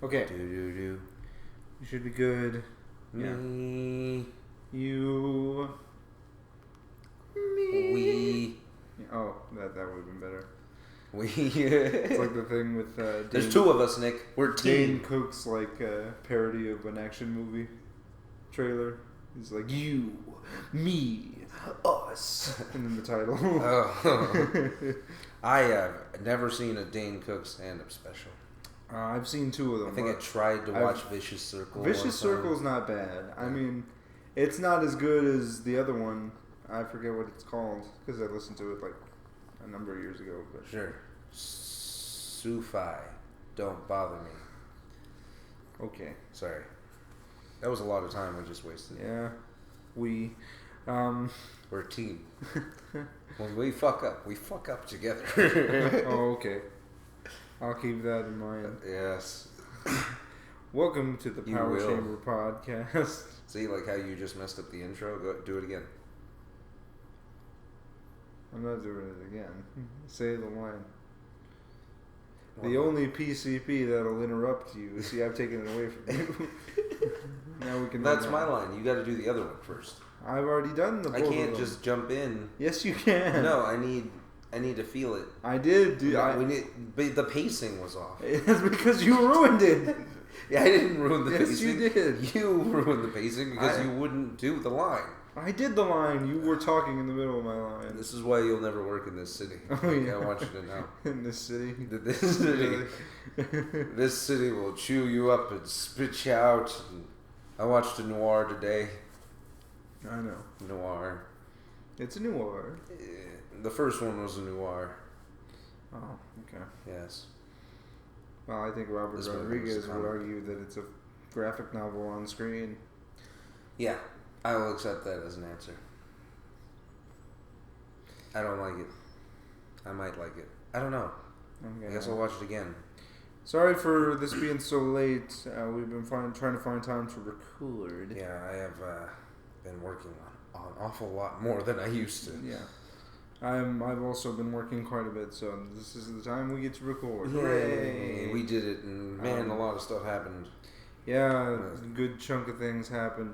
Okay. Do. You should be good. Me. You. Me. We. Oh, that would have been better. We. It's like the thing with Dane. There's two of us, Nick. We're team. Dane Cook's like parody of an action movie trailer. He's like, you, me, us. And then the title. Oh. I have never seen a Dane Cook stand-up special. I've seen two of them. I think I tried to watch Vicious Circle. Vicious Circle's not bad. I mean, it's not as good as the other one. I forget what it's called because I listened to it like a number of years ago. But sure. Sufi. Don't bother me. Okay. Sorry. That was a lot of time we just wasted. Yeah. We're a team. When we fuck up together. Oh, okay. I'll keep that in mind. Yes. Welcome to the Power Chamber Podcast. See, like how you just messed up the intro? Go do it again. I'm not doing it again. Say the line. The only PCP that'll interrupt you. See, I've taken it away from you. Now we can. That's my line. You got to do the other one first. I've already done the. I can't just jump in. Yes, you can. No, I need to feel it. I did. The pacing was off. It's because you ruined it. Yeah, I didn't ruin the pacing. Yes, you did. You ruined the pacing because you wouldn't do the line. I did the line. You were talking in the middle of my line. This is why you'll never work in this city. Oh, yeah. I want you to know. In this city? This city. This city will chew you up and spit you out. I watched a noir today. I know. Noir. It's a noir. The first one was a noir. Oh, okay. Yes. Well, I think Robert Rodriguez would argue that it's a graphic novel on screen. Yeah. I will accept that as an answer. I don't like it. I might like it. I don't know. Okay. I guess I'll watch it again. Sorry for this being so late. We've been trying to find time to record. Yeah, I have been working on an awful lot more than I used to. Yeah. I've also been working quite a bit, so this is the time we get to record. Hooray! We did it, and man, a lot of stuff happened. Yeah, a good chunk of things happened.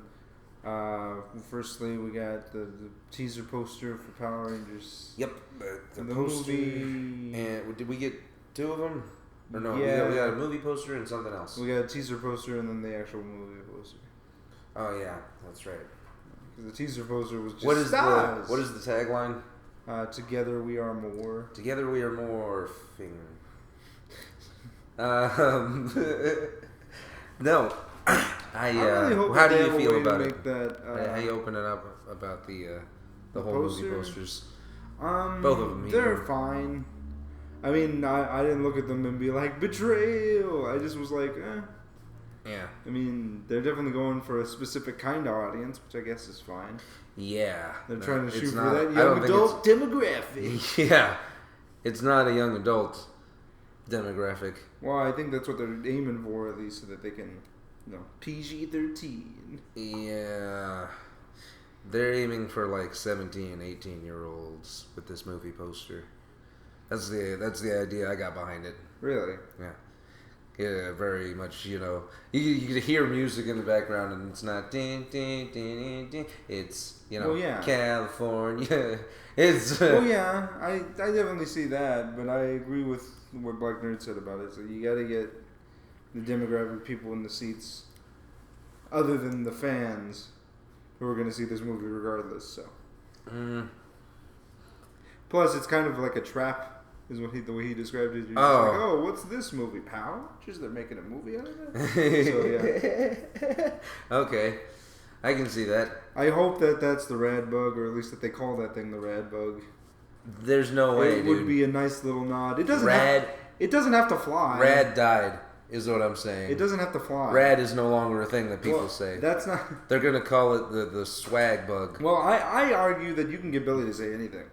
Firstly, we got the teaser poster for Power Rangers. Yep, the poster. Movie. And did we get two of them? Or no? Yeah. We got a movie poster and something else. We got a teaser poster and then the actual movie poster. Oh yeah, that's right. Because the teaser poster was just what is the tagline? Together we are more. Together we are morphing. No. I really hope how do you feel about it? How you open it up about the whole movie posters? Both of them. They're fine. I mean, I didn't look at them and be like, betrayal. I just was like, eh. Yeah. I mean, they're definitely going for a specific kind of audience, which I guess is fine. Yeah. They're trying to shoot for that young adult demographic. Yeah. It's not a young adult demographic. Well, I think that's what they're aiming for, at least, so that they can, PG-13. Yeah. They're aiming for like 17, 18-year-olds with this movie poster. That's the idea I got behind it. Really? Yeah. Yeah, very much, you can hear music in the background and it's not ding, ding, ding, ding, ding. It's, California. It's... Well, yeah, I definitely see that, but I agree with what Black Nerd said about it. So you got to get the demographic of people in the seats other than the fans who are going to see this movie regardless, so. Plus, it's kind of like a trap. Is the way he described it. You're just like, what's this movie? Power Rangers? They're making a movie out of it? So, yeah. Okay. I can see that. I hope that's the rad bug, or at least that they call that thing the rad bug. There's no way, It would be a nice little nod. It doesn't have to fly. Rad died, is what I'm saying. It doesn't have to fly. Rad is no longer a thing that people say. That's not... They're going to call it the swag bug. Well, I argue that you can get Billy to say anything.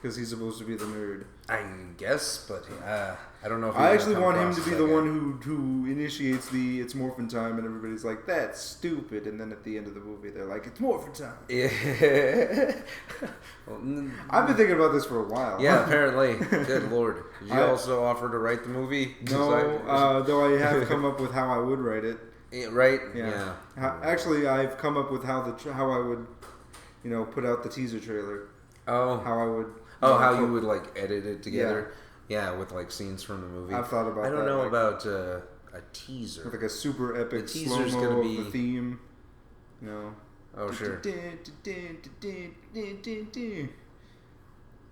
because he's supposed to be the nerd. I guess, but I don't know if I actually want him to be the one who initiates the it's morphin' time, and everybody's like, that's stupid, and then at the end of the movie they're like, it's morphin' time. Yeah. I've been thinking about this for a while. Yeah, apparently. Good Lord. Did you also offer to write the movie? No, though I have come up with how I would write it. Right? Yeah. Actually, I've come up with how I would, put out the teaser trailer. Oh. How I would. How you would like edit it together. Yeah, with like scenes from the movie. I've thought about that. I don't know about a teaser. With like a super epic slow-mo of the theme. Oh, sure.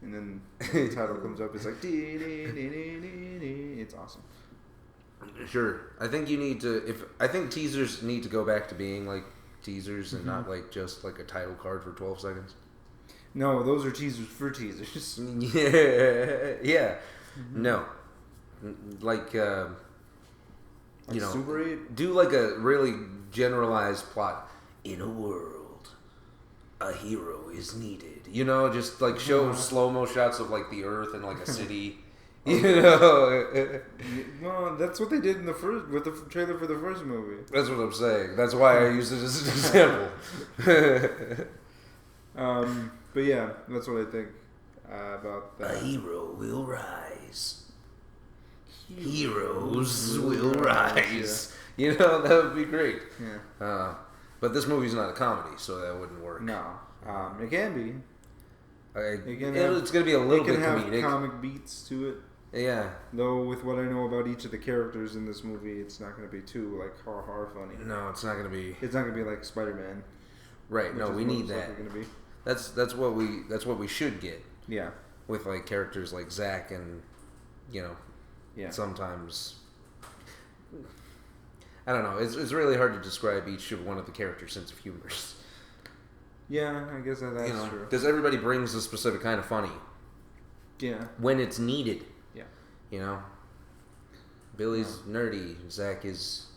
And then the title comes up, it's like, it's awesome. Sure. I think you need to, I think teasers need to go back to being like teasers and not like just like a title card for 12 seconds. No, those are teasers for teasers. Yeah. Mm-hmm. No. Like, Super 8? Do like a really generalized plot. In a world, a hero is needed. Just like show slow-mo shots of like the earth and like a city. Well, that's what they did with the trailer for the first movie. That's what I'm saying. That's why I use it as an example. But yeah, that's what I think about that. A hero will rise. Heroes will rise. Yeah. That would be great. Yeah. But this movie's not a comedy, so that wouldn't work. No. It can be. It's going to be a little bit comedic. It can have comic beats to it. Yeah. Though with what I know about each of the characters in this movie, it's not going to be too like ha funny. No, it's not going to be. It's not going to be like Spider-Man. Right. No, we need that. Be. That's what we should get. Yeah. With like characters like Zach and sometimes I don't know. It's really hard to describe each of one of the characters' sense of humors. Yeah, I guess that's true. Because everybody brings a specific kind of funny. Yeah. When it's needed. Yeah. Billy's nerdy. Zach is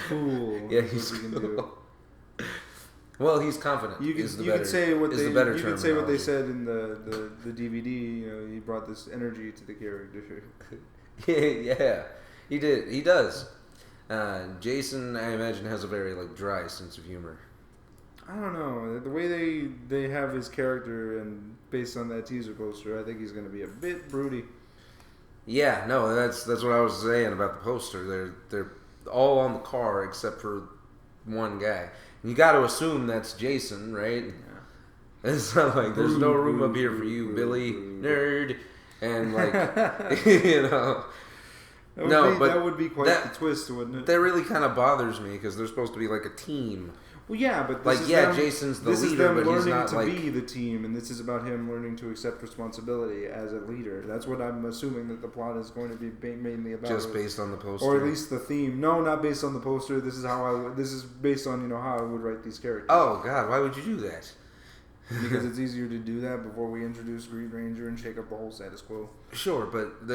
cool. Yeah, he's cool. Well, he's confident. You could say what they said in the DVD. He brought this energy to the character. Yeah, he did. He does. Jason, I imagine, has a very dry sense of humor. I don't know. The way they have his character, and based on that teaser poster, I think he's going to be a bit broody. Yeah, no, that's what I was saying about the poster. They're all on the car except for one guy. You got to assume that's Jason, right? Yeah. It's not like there's no room up here for you, Billy, nerd, and that would be quite the twist, wouldn't it? That really kind of bothers me because they're supposed to be like a team. Well, yeah, but Jason's the leader, but he's not learning to be the team, and this is about him learning to accept responsibility as a leader. That's what I'm assuming that the plot is going to be mainly about. Just based on the poster, or at least the theme. No, not based on the poster. This is based on how I would write these characters. Oh God, why would you do that? Because it's easier to do that before we introduce Green Ranger and shake up the whole status quo. Sure, but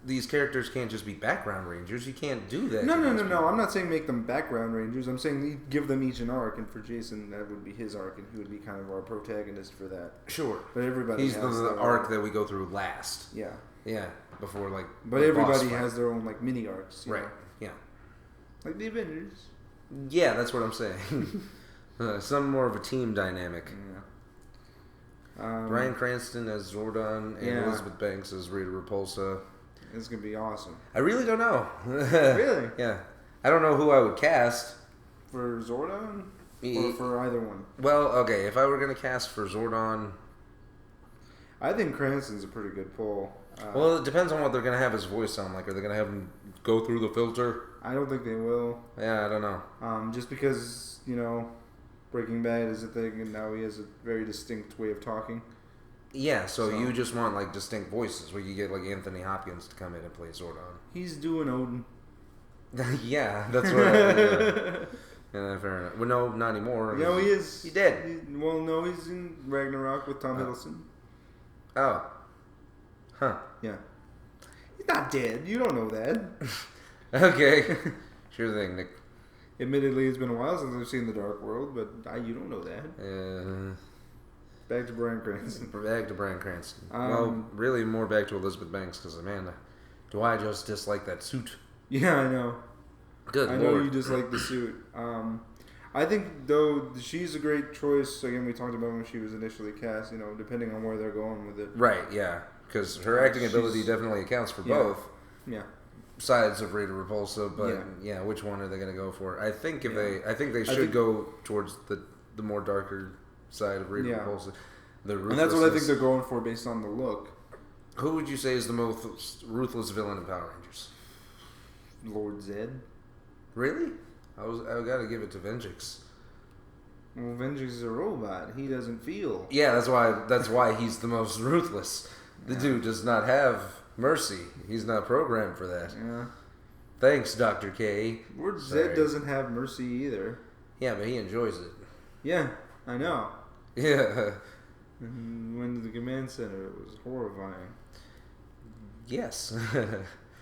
these characters can't just be background rangers. You can't do that. No. I'm not saying make them background rangers. I'm saying give them each an arc, and for Jason, that would be his arc, and he would be kind of our protagonist for that. Sure. But everybody he's the arc that we go through last. Yeah. Yeah. Before But everybody has their own mini arcs. Right. Yeah. Like the Avengers. Yeah, that's what I'm saying. Some more of a team dynamic. Yeah. Bryan Cranston as Zordon and Elizabeth Banks as Rita Repulsa. It's going to be awesome. I really don't know. Really? Yeah. I don't know who I would cast. For Zordon? Or for either one? Well, okay. If I were going to cast for Zordon... I think Cranston's a pretty good pull. Well, it depends on what they're going to have his voice sound like. Are they going to have him go through the filter? I don't think they will. Yeah, I don't know. Just because, Breaking Bad is a thing, and now he has a very distinct way of talking. Yeah, so you just want distinct voices, where you get Anthony Hopkins to come in and play Zordon. He's doing Odin. Yeah, that's what. Yeah, fair enough. Well, no, not anymore. No, he is. He did. No, he's in Ragnarok with Tom Hiddleston. Oh. Huh. Yeah. He's not dead. You don't know that. Okay. Sure thing, Nick. Admittedly, it's been a while since I've seen The Dark World, but you don't know that. Back to Bryan Cranston. Back to Bryan Cranston. Well, really more back to Elizabeth Banks because, Amanda, do I just dislike that suit? Yeah, I know. Good I Lord. know you dislike the suit. I think, though, she's a great choice. Again, we talked about when she was initially cast, depending on where they're going with it. Right, yeah. Because her acting ability definitely accounts for both. Yeah. Sides of Rita Repulsa, but which one are they going to go for? I think they should go towards the more darker side of Rita Repulsa. And that's what I think they're going for based on the look. Who would you say is the most ruthless villain in Power Rangers? Lord Zedd. Really? I got to give it to Venjix. Well, Venjix is a robot. He doesn't feel. Yeah, that's why he's the most ruthless. The dude does not have mercy. He's not programmed for that. Yeah. Thanks, Dr. K. Lord Zedd doesn't have mercy either. Yeah, but he enjoys it. Yeah, I know. Yeah. And went to the command center. It was horrifying. Yes.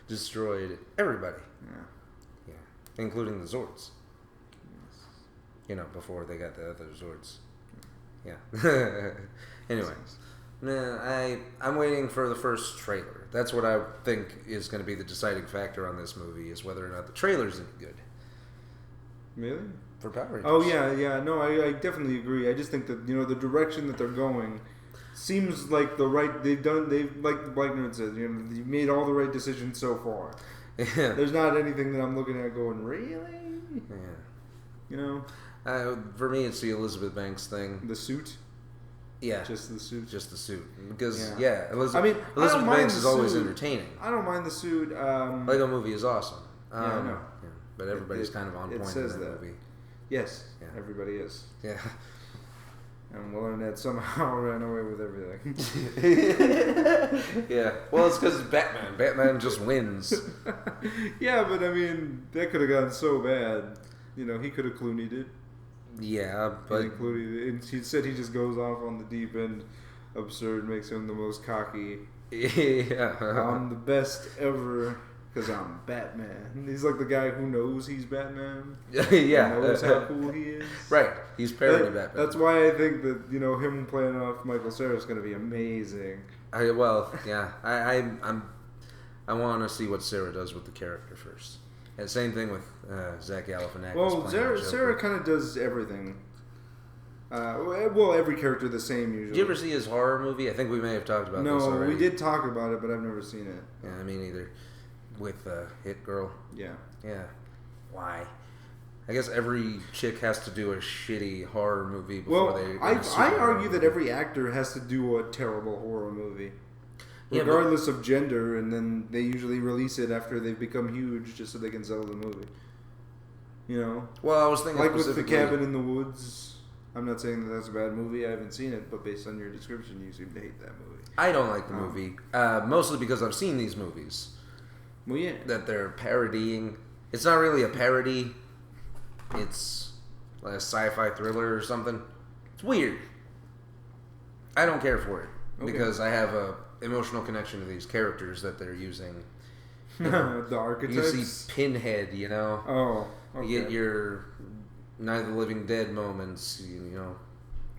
Destroyed everybody. Yeah. Including the Zords. Yes. Before they got the other Zords. Yeah. Anyway. I'm waiting for the first trailer. That's what I think is going to be the deciding factor on this movie, is whether or not the trailer's any good. Really? For Power Rangers. Oh, yeah. No, I definitely agree. I just think that, the direction that they're going seems like the right... They've, like the Black Nerd says, you've made all the right decisions so far. Yeah. There's not anything that I'm looking at going, really? Yeah. For me, it's the Elizabeth Banks thing. The suit? Yeah. Just the suit? Just the suit. Because, Elizabeth Banks is always entertaining. I don't mind the suit. Lego Movie is awesome. I know. Yeah, but everybody's kind of on point in that movie. Yes, everybody is. Yeah. And Will Arnett somehow ran away with everything. Yeah. Well, it's because it's Batman. Batman just wins. Yeah, but that could have gotten so bad. He could have Clooney'd it. Yeah, but... And he said he just goes off on the deep end. Absurd makes him the most cocky. Yeah. I'm the best ever because I'm Batman. He's like the guy who knows he's Batman. Yeah. He knows how cool he is. Right. He's parodying Batman. That's why I think that, him playing off Michael Cera is going to be amazing. I want to see what Cera does with the character first. And same thing with Zach Galifianakis. Well, Cera kind of does everything. Every character the same usually. Did you ever see his horror movie? I think we may have talked about this already. No, we did talk about it, but I've never seen it. Yeah, me neither. With Hit Girl. Yeah. Yeah. Why? I guess every chick has to do a shitty horror movie before they... I argue that every actor has to do a terrible horror movie. Regardless of gender, and then they usually release it after they've become huge just so they can sell the movie. Well, I was thinking like with The Cabin in the Woods. I'm not saying that that's a bad movie. I haven't seen it, but based on your description, you seem to hate that movie. I don't like the movie, mostly because I've seen these movies. Well, yeah. That they're parodying. It's not really a parody. It's like a sci-fi thriller or something. It's weird. I don't care for it because I have a emotional connection to these characters that they're using. The archetypes? You see Pinhead, Oh, okay. You get your Night of the Living Dead moments,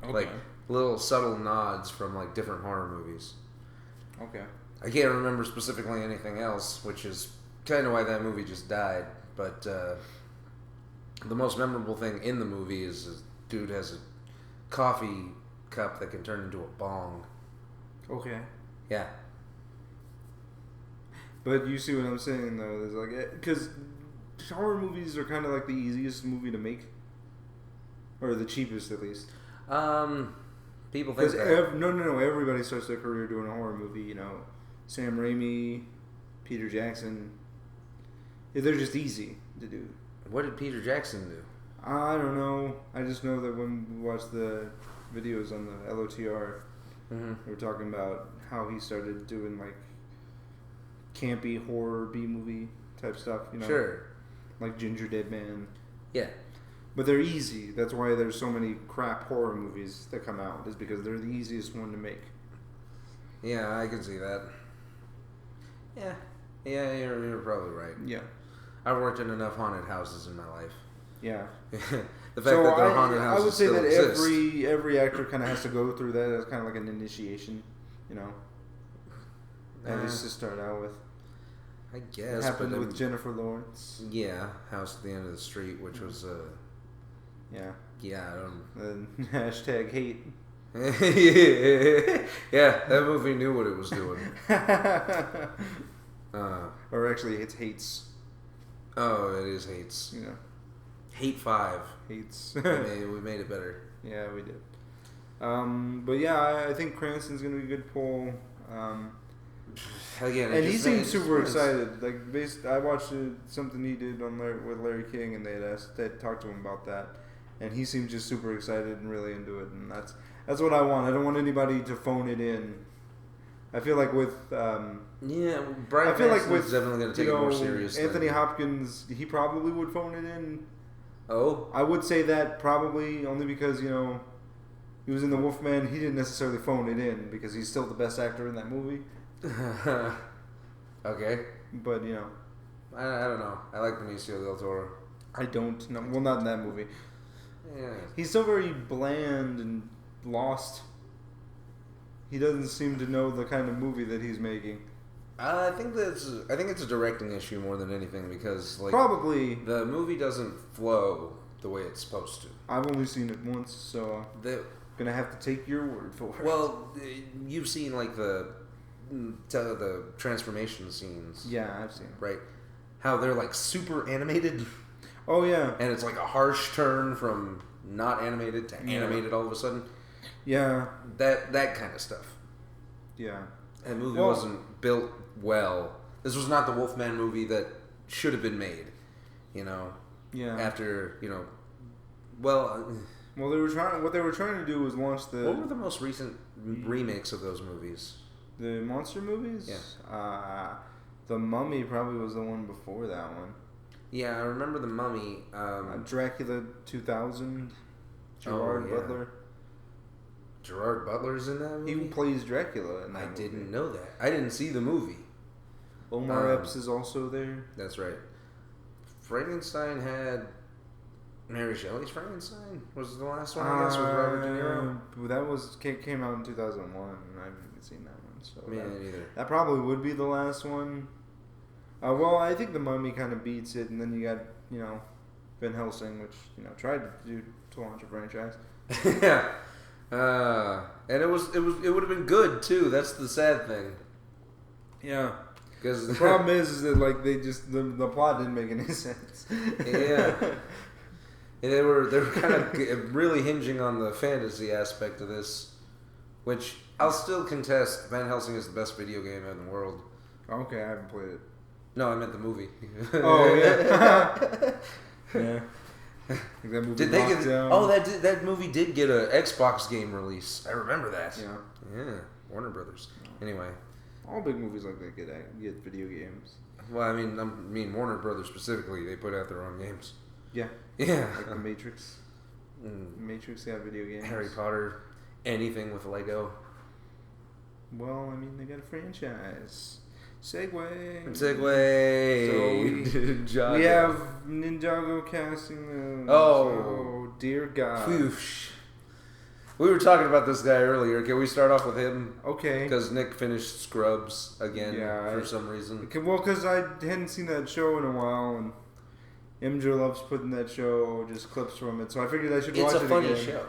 like little subtle nods from like different horror movies. Okay. I can't remember specifically anything else, which is kind of why that movie just died. But the most memorable thing in the movie is this dude has a coffee cup that can turn into a bong. Okay. Yeah. But you see what I'm saying, though. There's like, because horror movies are kind of like the easiest movie to make, or the cheapest at least. People think that. No. Everybody starts their career doing a horror movie. Sam Raimi, Peter Jackson. They're just easy to do. What did Peter Jackson do? I don't know. I just know that when we watched the videos on the LOTR, they were talking about how he started doing like campy horror B-movie type stuff. Sure. Like Ginger Dead Man. Yeah. But they're easy. That's why there's so many crap horror movies that come out, is because they're the easiest one to make. Yeah, I can see that. Yeah, you're probably right. Yeah. I've worked in enough haunted houses in my life. Yeah. The fact that their haunted houses I would say still that exist. every actor kind of has to go through that as kind of like an initiation, at least to start out with. I guess. It happened with Jennifer Lawrence. Yeah, House at the End of the Street, which was yeah. Yeah, I don't. Hashtag hate. Yeah, that movie knew what it was doing. Or actually, it's hates. Oh, it is hates. Yeah. Hate 5. Hates. we made it better. Yeah, we did. But yeah, I think Cranston's gonna be a good pull. Again, and he seemed super excited. Like, I watched something he did on with Larry King, and they talked to him about that, and he seemed just super excited and really into it. And that's what I want. I don't want anybody to phone it in. I feel like with Bryan I feel like with definitely going to take it more serious. Anthony Hopkins, he probably would phone it in. Oh, I would say that probably only because he was in The Wolfman. He didn't necessarily phone it in because he's still the best actor in that movie. Okay, but I don't know. I like Benicio del Toro. I don't know. Well, not in that movie. Yeah, he's still very bland and lost. He doesn't seem to know the kind of movie that he's making. I think it's a directing issue more than anything because probably the movie doesn't flow the way it's supposed to. I've only seen it once, so I'm gonna have to take your word for it. Well, you've seen the transformation scenes. Yeah, I've seen it. Right, how they're super animated. Oh yeah, and it's a harsh turn from not animated to animated all of a sudden. Yeah, that kind of stuff. Yeah, and the movie wasn't built well. This was not the Wolfman movie that should have been made. Yeah. After well, they were trying. What they were trying to do was launch the. What were the most recent remakes of those movies? The monster movies. Yeah. The Mummy probably was the one before that one. Yeah, I remember the Mummy. Dracula 2000. Gerard Butler. Gerard Butler's in that movie? He plays Dracula in that movie. I didn't know that. I didn't see the movie. Omar Epps is also there. That's right. Frankenstein had Mary Shelley's Frankenstein? Was the last one, I guess, with Robert De Niro? That came out in 2001, and I haven't even seen that one. So Me neither. That probably would be the last one. Well, I think The Mummy kind of beats it, and then you got, Van Helsing, which, tried to launch a franchise. Yeah. And it would have been good too. That's the sad thing. Yeah, because the problem is that they just the plot didn't make any sense. Yeah, and they were kind of really hinging on the fantasy aspect of this, which I'll still contest. Van Helsing is the best video game in the world. Okay, I haven't played it. No, I meant the movie. Oh yeah. Yeah. That movie did they get? Oh, that movie did get an Xbox game release. I remember that. Yeah. Warner Brothers. Anyway, all big movies like that get video games. Well, I mean Warner Brothers specifically. They put out their own games. Yeah. Yeah. Like the Matrix. Matrix got video games. Harry Potter. Anything with Lego. Well, they got a franchise. Segue. So we have NinjaGo casting. Oh, dear God. Whoosh. We were talking about this guy earlier. Can we start off with him? Okay. Because Nick finished Scrubs again for some reason. Well, because I hadn't seen that show in a while, and MJ loves putting that show, just clips from it, so I figured I should watch it again. It's a funny show,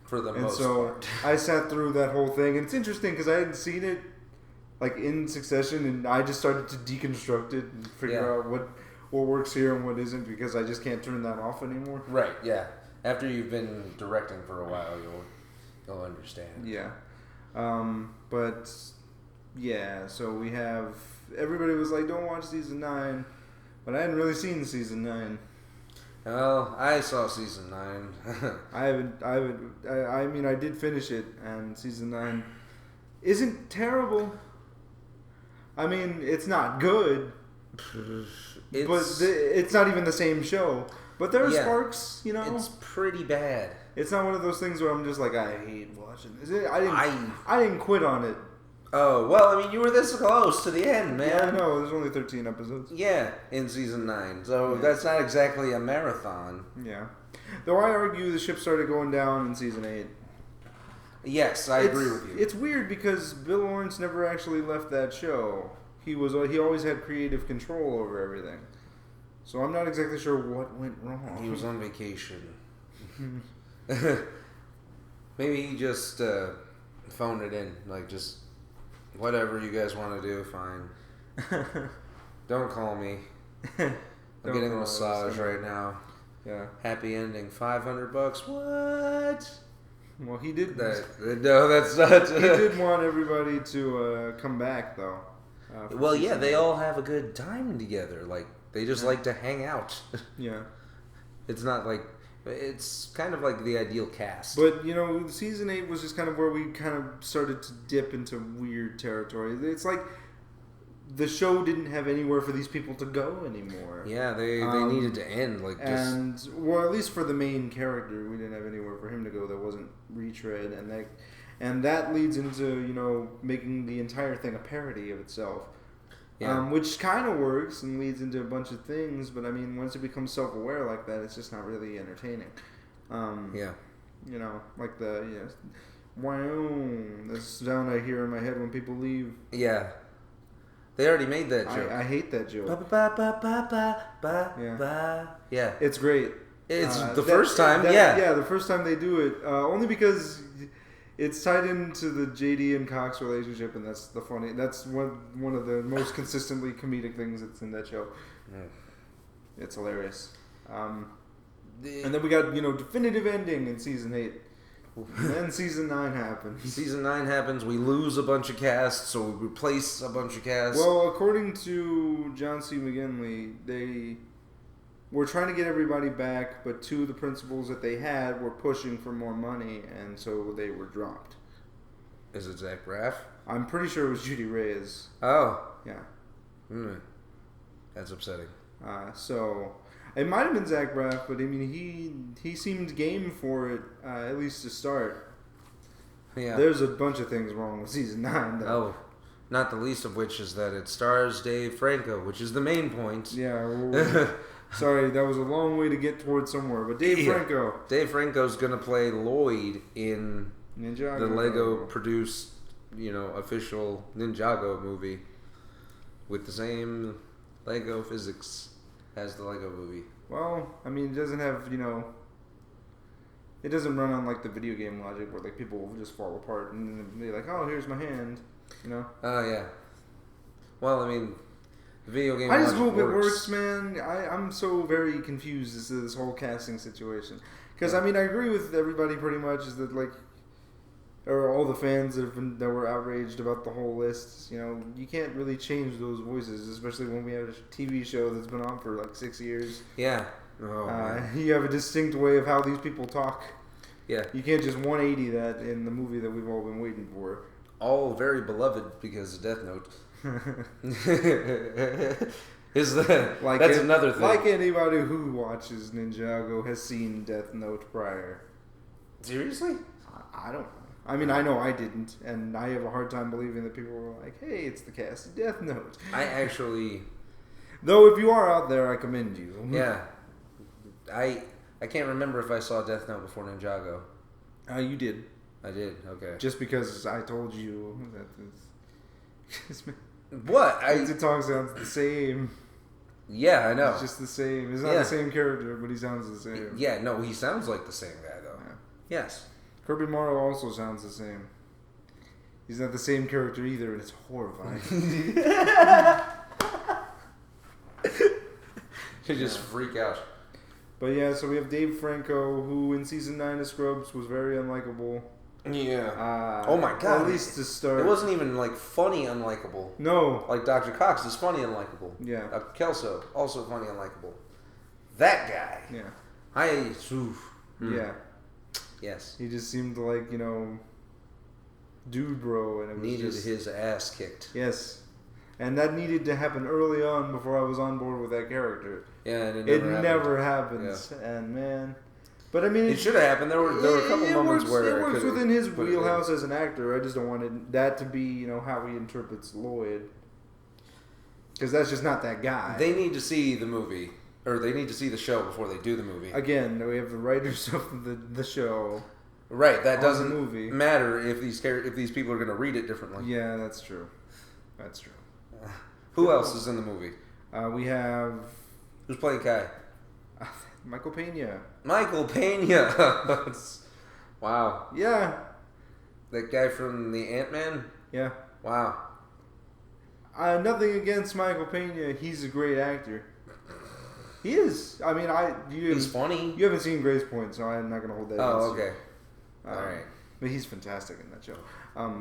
for the most part. I sat through that whole thing, and it's interesting because I hadn't seen it in succession, and I just started to deconstruct it and figure out what works here and what isn't, because I just can't turn that off anymore. Right, yeah. After you've been directing for a while, you'll understand. Yeah. But, yeah, so we have... Everybody was like, don't watch Season 9, but I hadn't really seen Season 9. Well, I saw Season 9. I did finish it, and Season 9 isn't terrible. It's not good, but it's not even the same show. But there are sparks, It's pretty bad. It's not one of those things where I'm just like, I hate watching this. I didn't quit on it. Oh, well, I mean, you were this close to the end, man. Yeah, I know. There's only 13 episodes. Yeah, in season 9. So that's not exactly a marathon. Yeah. Though I argue the ship started going down in season 8. Yes, I agree with you. It's weird because Bill Lawrence never actually left that show. He always had creative control over everything. So I'm not exactly sure what went wrong. He was on vacation. Maybe he just phoned it in. Like, just whatever you guys want to do, fine. Don't call me. I'm getting a massage right now. Yeah. Happy ending. $500. What? Well, he did. No, that's not. He did want everybody to come back, though. Well, yeah, they all have a good time together. Like, they just like to hang out. Yeah. It's not like... It's kind of like the ideal cast. But, season 8 was just kind of where we kind of started to dip into weird territory. It's like the show didn't have anywhere for these people to go anymore. Yeah, they needed to end. Well, at least for the main character, we didn't have anywhere for him to go that wasn't retread. And that leads into, making the entire thing a parody of itself. Yeah. Which kind of works and leads into a bunch of things, but I mean, once it becomes self-aware like that, it's just not really entertaining. Yeah. Like wow, the sound I hear in my head when people leave. Yeah. They already made that joke. I hate that joke. Yeah. It's great. It's the first time, yeah. Yeah, the first time they do it. Only because it's tied into the JD and Cox relationship, and that's one of the most consistently comedic things that's in that show. It's hilarious. And then we got definitive ending in season 8. And then season 9 happens. Season 9 happens. We lose a bunch of casts, so we replace a bunch of casts. Well, according to John C. McGinley, they were trying to get everybody back, but 2 of the principals that they had were pushing for more money, and so they were dropped. Is it Zach Braff? I'm pretty sure it was Judy Reyes. Oh. Yeah. That's upsetting. So it might have been Zach Braff, but I mean, he seemed game for it, at least to start. Yeah. There's a bunch of things wrong with season 9, though. Oh. Not the least of which is that it stars Dave Franco, which is the main point. Yeah. Sorry, that was a long way to get towards somewhere. But Dave Franco. Dave Franco's going to play Lloyd in NinjaGo. The Lego-produced, official NinjaGo movie with the same Lego physics as the Lego movie. Well, I mean, it doesn't have, it doesn't run on, like, the video game logic where, like, people will just fall apart and they're like, oh, here's my hand, Oh, yeah. Well, I mean... The video game I just hope it works, man. I'm so very confused as to this whole casting situation. Because, I mean, I agree with everybody pretty much is that, like, or all the fans that were outraged about the whole list. You can't really change those voices, especially when we have a TV show that's been on for, like, 6 years. Yeah. You have a distinct way of how these people talk. Yeah. You can't just 180 that in the movie that we've all been waiting for. All very beloved because of Death Note. That's another thing. Like anybody who watches NinjaGo has seen Death Note prior. Seriously? I don't know. I mean, I know I didn't, and I have a hard time believing that people were like, "Hey, it's the cast of Death Note." I actually, though, if you are out there, I commend you. Yeah, I can't remember if I saw Death Note before NinjaGo. You did. I did. Okay. Just because I told you that. What? It sounds the same. Yeah, I know. It's just the same. He's not the same character, but he sounds the same. Yeah, no, he sounds like the same guy, though. Yeah. Yes. Kirby Morrow also sounds the same. He's not the same character either, and it's horrifying. You just freak out. But yeah, so we have Dave Franco, who in season 9 of Scrubs was very unlikable. Yeah. Oh my god. At least to start. It wasn't even like funny unlikable. No. Like Dr. Cox is funny unlikable. Yeah. Kelso, also funny unlikable. That guy. Yeah. Yeah. Yes. He just seemed like, dude bro, and it was needed his ass kicked. Yes. And that needed to happen early on before I was on board with that character. Yeah, and it never happens. Yeah. And man. But I mean, it should have happened. There were a couple moments where it works within his wheelhouse as an actor. I just don't want that to be how he interprets Lloyd, because that's just not that guy. They need to see the movie, or they need to see the show before they do the movie. Again, we have the writers of the show. Right, that doesn't matter if these people are going to read it differently. Yeah, that's true. That's true. Who else is in the movie? We have... Who's playing Kai? Michael Pena. Michael Pena! Wow. Yeah. That guy from the Ant-Man? Yeah. Wow. Nothing against Michael Pena. He's a great actor. He is. I mean, he's funny. You haven't seen Grace Point, so I'm not going to hold that against okay. you. All right. But he's fantastic in that show.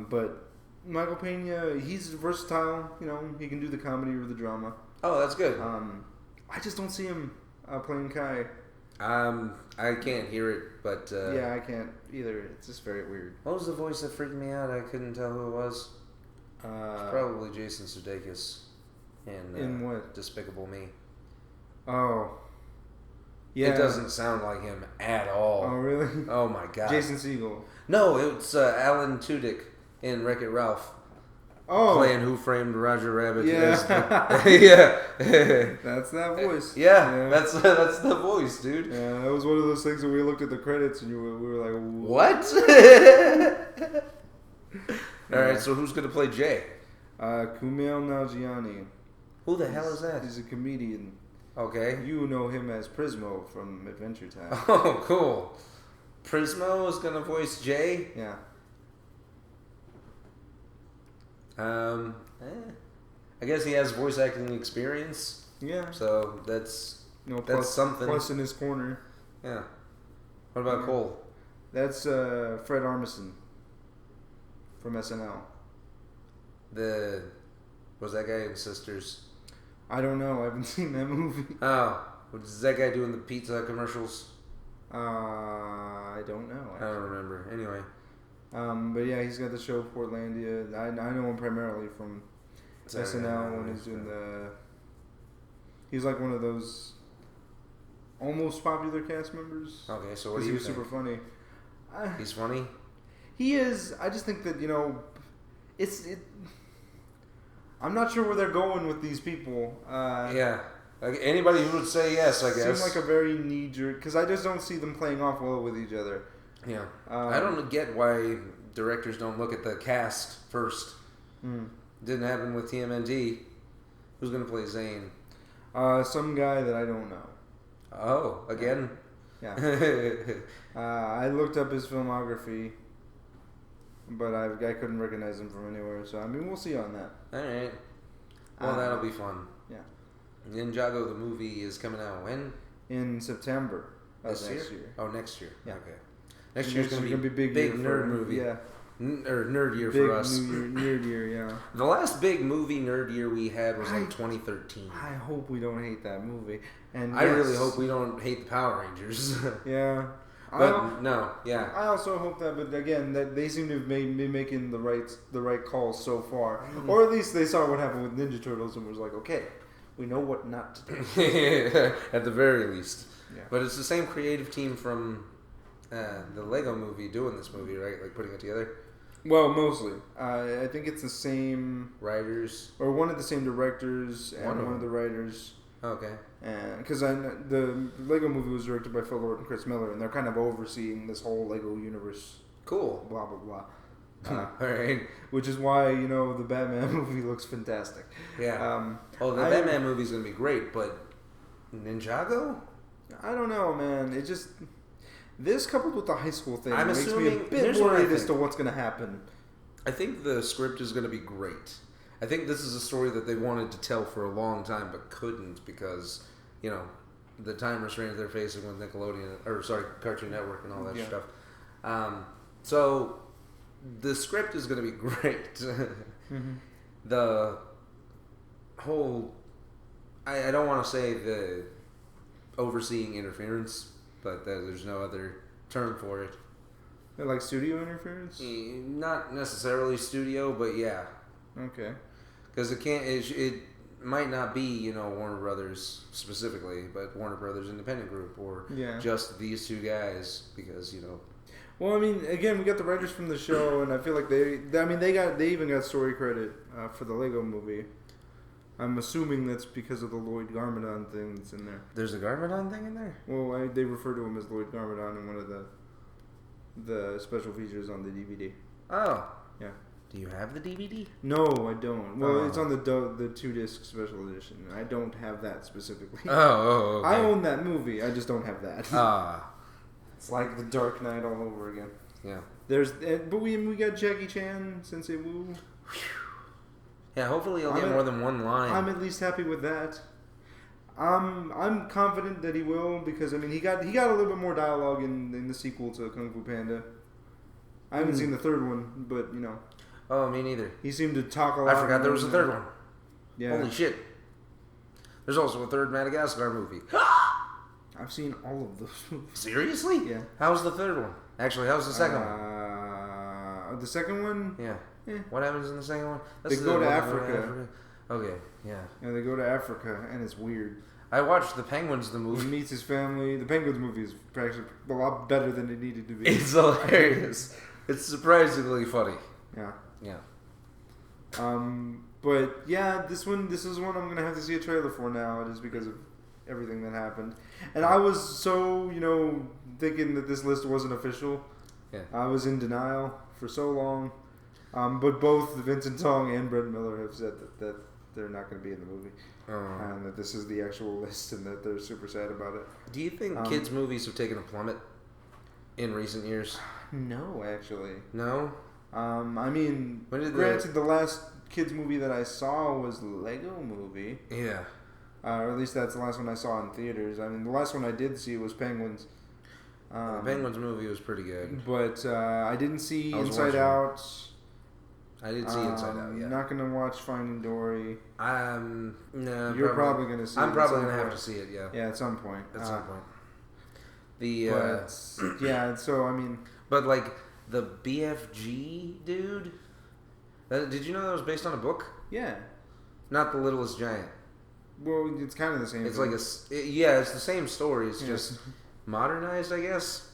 But Michael Pena, he's versatile. He can do the comedy or the drama. Oh, that's good. I just don't see him playing Kai. I can't hear it, but... yeah, I can't either. It's just very weird. What was the voice that freaked me out? I couldn't tell who it was. It's probably Jason Sudeikis in what? Despicable Me. Oh. Yeah. It doesn't sound like him at all. Oh, really? Oh, my God. Jason Segel. No, it's Alan Tudyk in Wreck-It Ralph. Oh. Playing Who Framed Roger Rabbit. Yeah. Yeah. That's that voice. Yeah. That's the voice, dude. Yeah, that was one of those things that we looked at the credits and we were like, what? All right, so who's going to play Jay? Kumail Nanjiani. Who the hell is that? He's a comedian. Okay. You know him as Prismo from Adventure Time. Oh, cool. Prismo is going to voice Jay? Yeah. I guess he has voice acting experience. Yeah. So that's plus, something. Plus in his corner. Yeah. What about Cole? That's Fred Armisen from SNL. Was that guy in Sisters? I don't know. I haven't seen that movie. Oh, is that guy doing the pizza commercials? I don't know. Actually. I don't remember. Anyway. But yeah, he's got the show Portlandia. I know him primarily from SNL when he's doing he's like one of those almost popular cast members. Okay, so what do you think? He was super funny. He's funny? He is. I just think that, I'm not sure where they're going with these people. Yeah. Like anybody who would say yes, I guess. Seems like a very knee-jerk, because I just don't see them playing off well with each other. Yeah. I don't get why directors don't look at the cast first. Didn't happen with TMNT. Who's going to play Zane? Some guy that I don't know. Oh, again? Yeah. I looked up his filmography, but I couldn't recognize him from anywhere. So, I mean, we'll see on that. All right. Well, that'll be fun. Yeah. NinjaGo the movie is coming out when? In September of next year. Oh, next year. Yeah. Okay. Next year's going to be big nerd movie. Yeah. Or nerd year for us. Nerd year, yeah. The last big movie nerd year we had was like 2013. I hope we don't hate that movie. And I really hope we don't hate the Power Rangers. Yeah. But no, yeah. I also hope that, but again, that they seem to have been making the right calls so far, or at least they saw what happened with Ninja Turtles and was like, okay, we know what not to do. At the very least. Yeah. But it's the same creative team from the Lego Movie doing this movie, right? Like putting it together. Well, mostly. I think it's the same writers, or one of the same directors and one of the writers. Okay. Because the Lego Movie was directed by Phil Lord and Chris Miller, and they're kind of overseeing this whole Lego universe. Cool. Blah blah blah. All right. Which is why the Batman movie looks fantastic. Yeah. The Batman movie is gonna be great, but Ninjago? I don't know, man. It just this coupled with the high school thing makes me a bit here's worried as to what's gonna happen. I think the script is gonna be great. I think this is a story that they wanted to tell for a long time but couldn't because, the time restraints they're facing with Cartoon Network and all that stuff. So the script is going to be great. Mm-hmm. The whole, I don't want to say the overseeing interference, but there's no other term for it. Like studio interference? Not necessarily studio, but yeah. Okay. Because might not be, Warner Brothers specifically, but Warner Brothers Independent Group, or just these two guys, because, Well, I mean, again, we got the writers from the show, and I feel like they even got story credit for the Lego Movie. I'm assuming that's because of the Lloyd Garmadon thing that's in there. There's a Garmadon thing in there? Well, they refer to him as Lloyd Garmadon in one of the special features on the DVD. Oh. Yeah. Do you have the DVD? No, I don't. Well, it's on the 2-disc special edition. I don't have that specifically. Oh, okay. I own that movie. I just don't have that. It's like The Dark Knight all over again. Yeah. But we got Jackie Chan, Sensei Wu. Yeah, hopefully he'll get more than one line. I'm at least happy with that. I'm confident that he will, because I mean he got a little bit more dialogue in the sequel to Kung Fu Panda. I haven't seen the third one, but Oh, me neither. He seemed to talk a lot. I forgot there was a third one. Yeah. Holy shit. There's also a third Madagascar movie. I've seen all of those movies. Seriously? Yeah. How's the third one? Actually, how's the second one? The second one? Yeah. Yeah. What happens in the second one? They go to Africa. Okay, yeah. Yeah, they go to Africa, and it's weird. I watched The Penguins, the movie. He meets his family. The Penguins movie is actually a lot better than it needed to be. It's hilarious. It's surprisingly funny. Yeah. Yeah. But yeah, this is one I'm gonna have to see a trailer for now, just because of everything that happened. And I was so thinking that this list wasn't official. Yeah. I was in denial for so long. But both Vincent Tong and Brett Miller have said that they're not going to be in the movie, and that this is the actual list, and that they're super sad about it. Do you think kids' movies have taken a plummet in recent years? No, actually. No? I mean, granted, the last kids' movie that I saw was Lego Movie. Yeah. Or at least that's the last one I saw in theaters. I mean, the last one I did see was Penguins. The Penguins movie was pretty good. But I didn't see Inside Out. I did see Inside Out, yeah. Not gonna watch Finding Dory. No. You're probably gonna see it. I'm probably gonna have to see it, yeah. Yeah, at some point. At some point. Yeah, so I mean. But like the BFG dude, did you know that was based on a book? Yeah. Not The Littlest Giant. Well, it's kind of the same. It's thing. It's the same story. It's just modernized, I guess.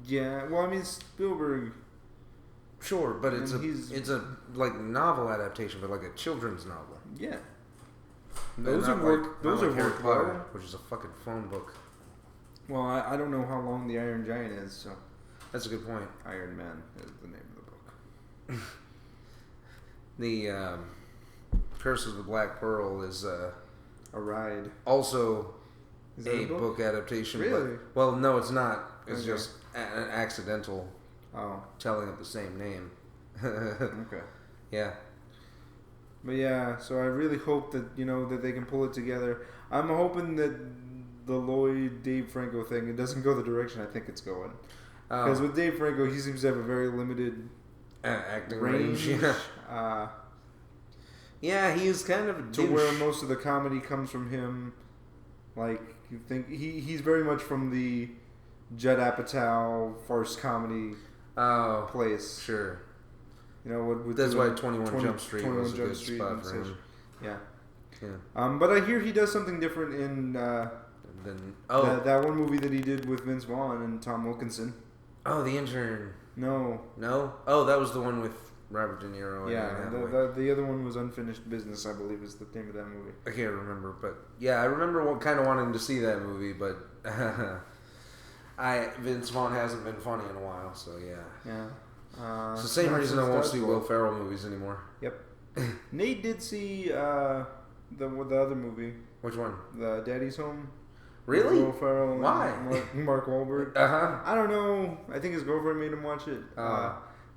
Yeah. Well, I mean Spielberg. Sure, but it's a like novel adaptation, but like a children's novel. Yeah. Those are Harry Potter, which is a fucking phone book. Well, I don't know how long the Iron Giant is, so. That's a good point. Iron Man is the name of the book. The Curse of the Black Pearl is a ride. Also a book adaptation. Really? Well, no, it's not. It's just an accidental telling of the same name. Okay. Yeah. But yeah, so I really hope that that they can pull it together. I'm hoping that the Lloyd Dave Franco thing, it doesn't go the direction I think it's going. Because with Dave Franco, he seems to have a very limited acting range. Yeah, he's kind of a to where most of the comedy comes from him. Like you think he's very much from the Judd Apatow farce comedy place. Sure. That's why 21 Jump Street was a good spot for him. Yeah. Yeah. But I hear he does something different in that one movie that he did with Vince Vaughn and Tom Wilkinson. Oh, The Intern. No. Oh, that was the one with Robert De Niro. Yeah, the other one was Unfinished Business, I believe, is the name of that movie. I can't remember, but yeah, I remember kind of wanting to see that movie, but Vince Vaughn hasn't been funny in a while, so yeah. Yeah. It's the same reason I won't see Will Ferrell movies anymore. Yep. Nate did see the other movie. Which one? The Daddy's Home. Really? Will Ferrell. Why? And Mark Wahlberg. I don't know. I think his girlfriend made him watch it.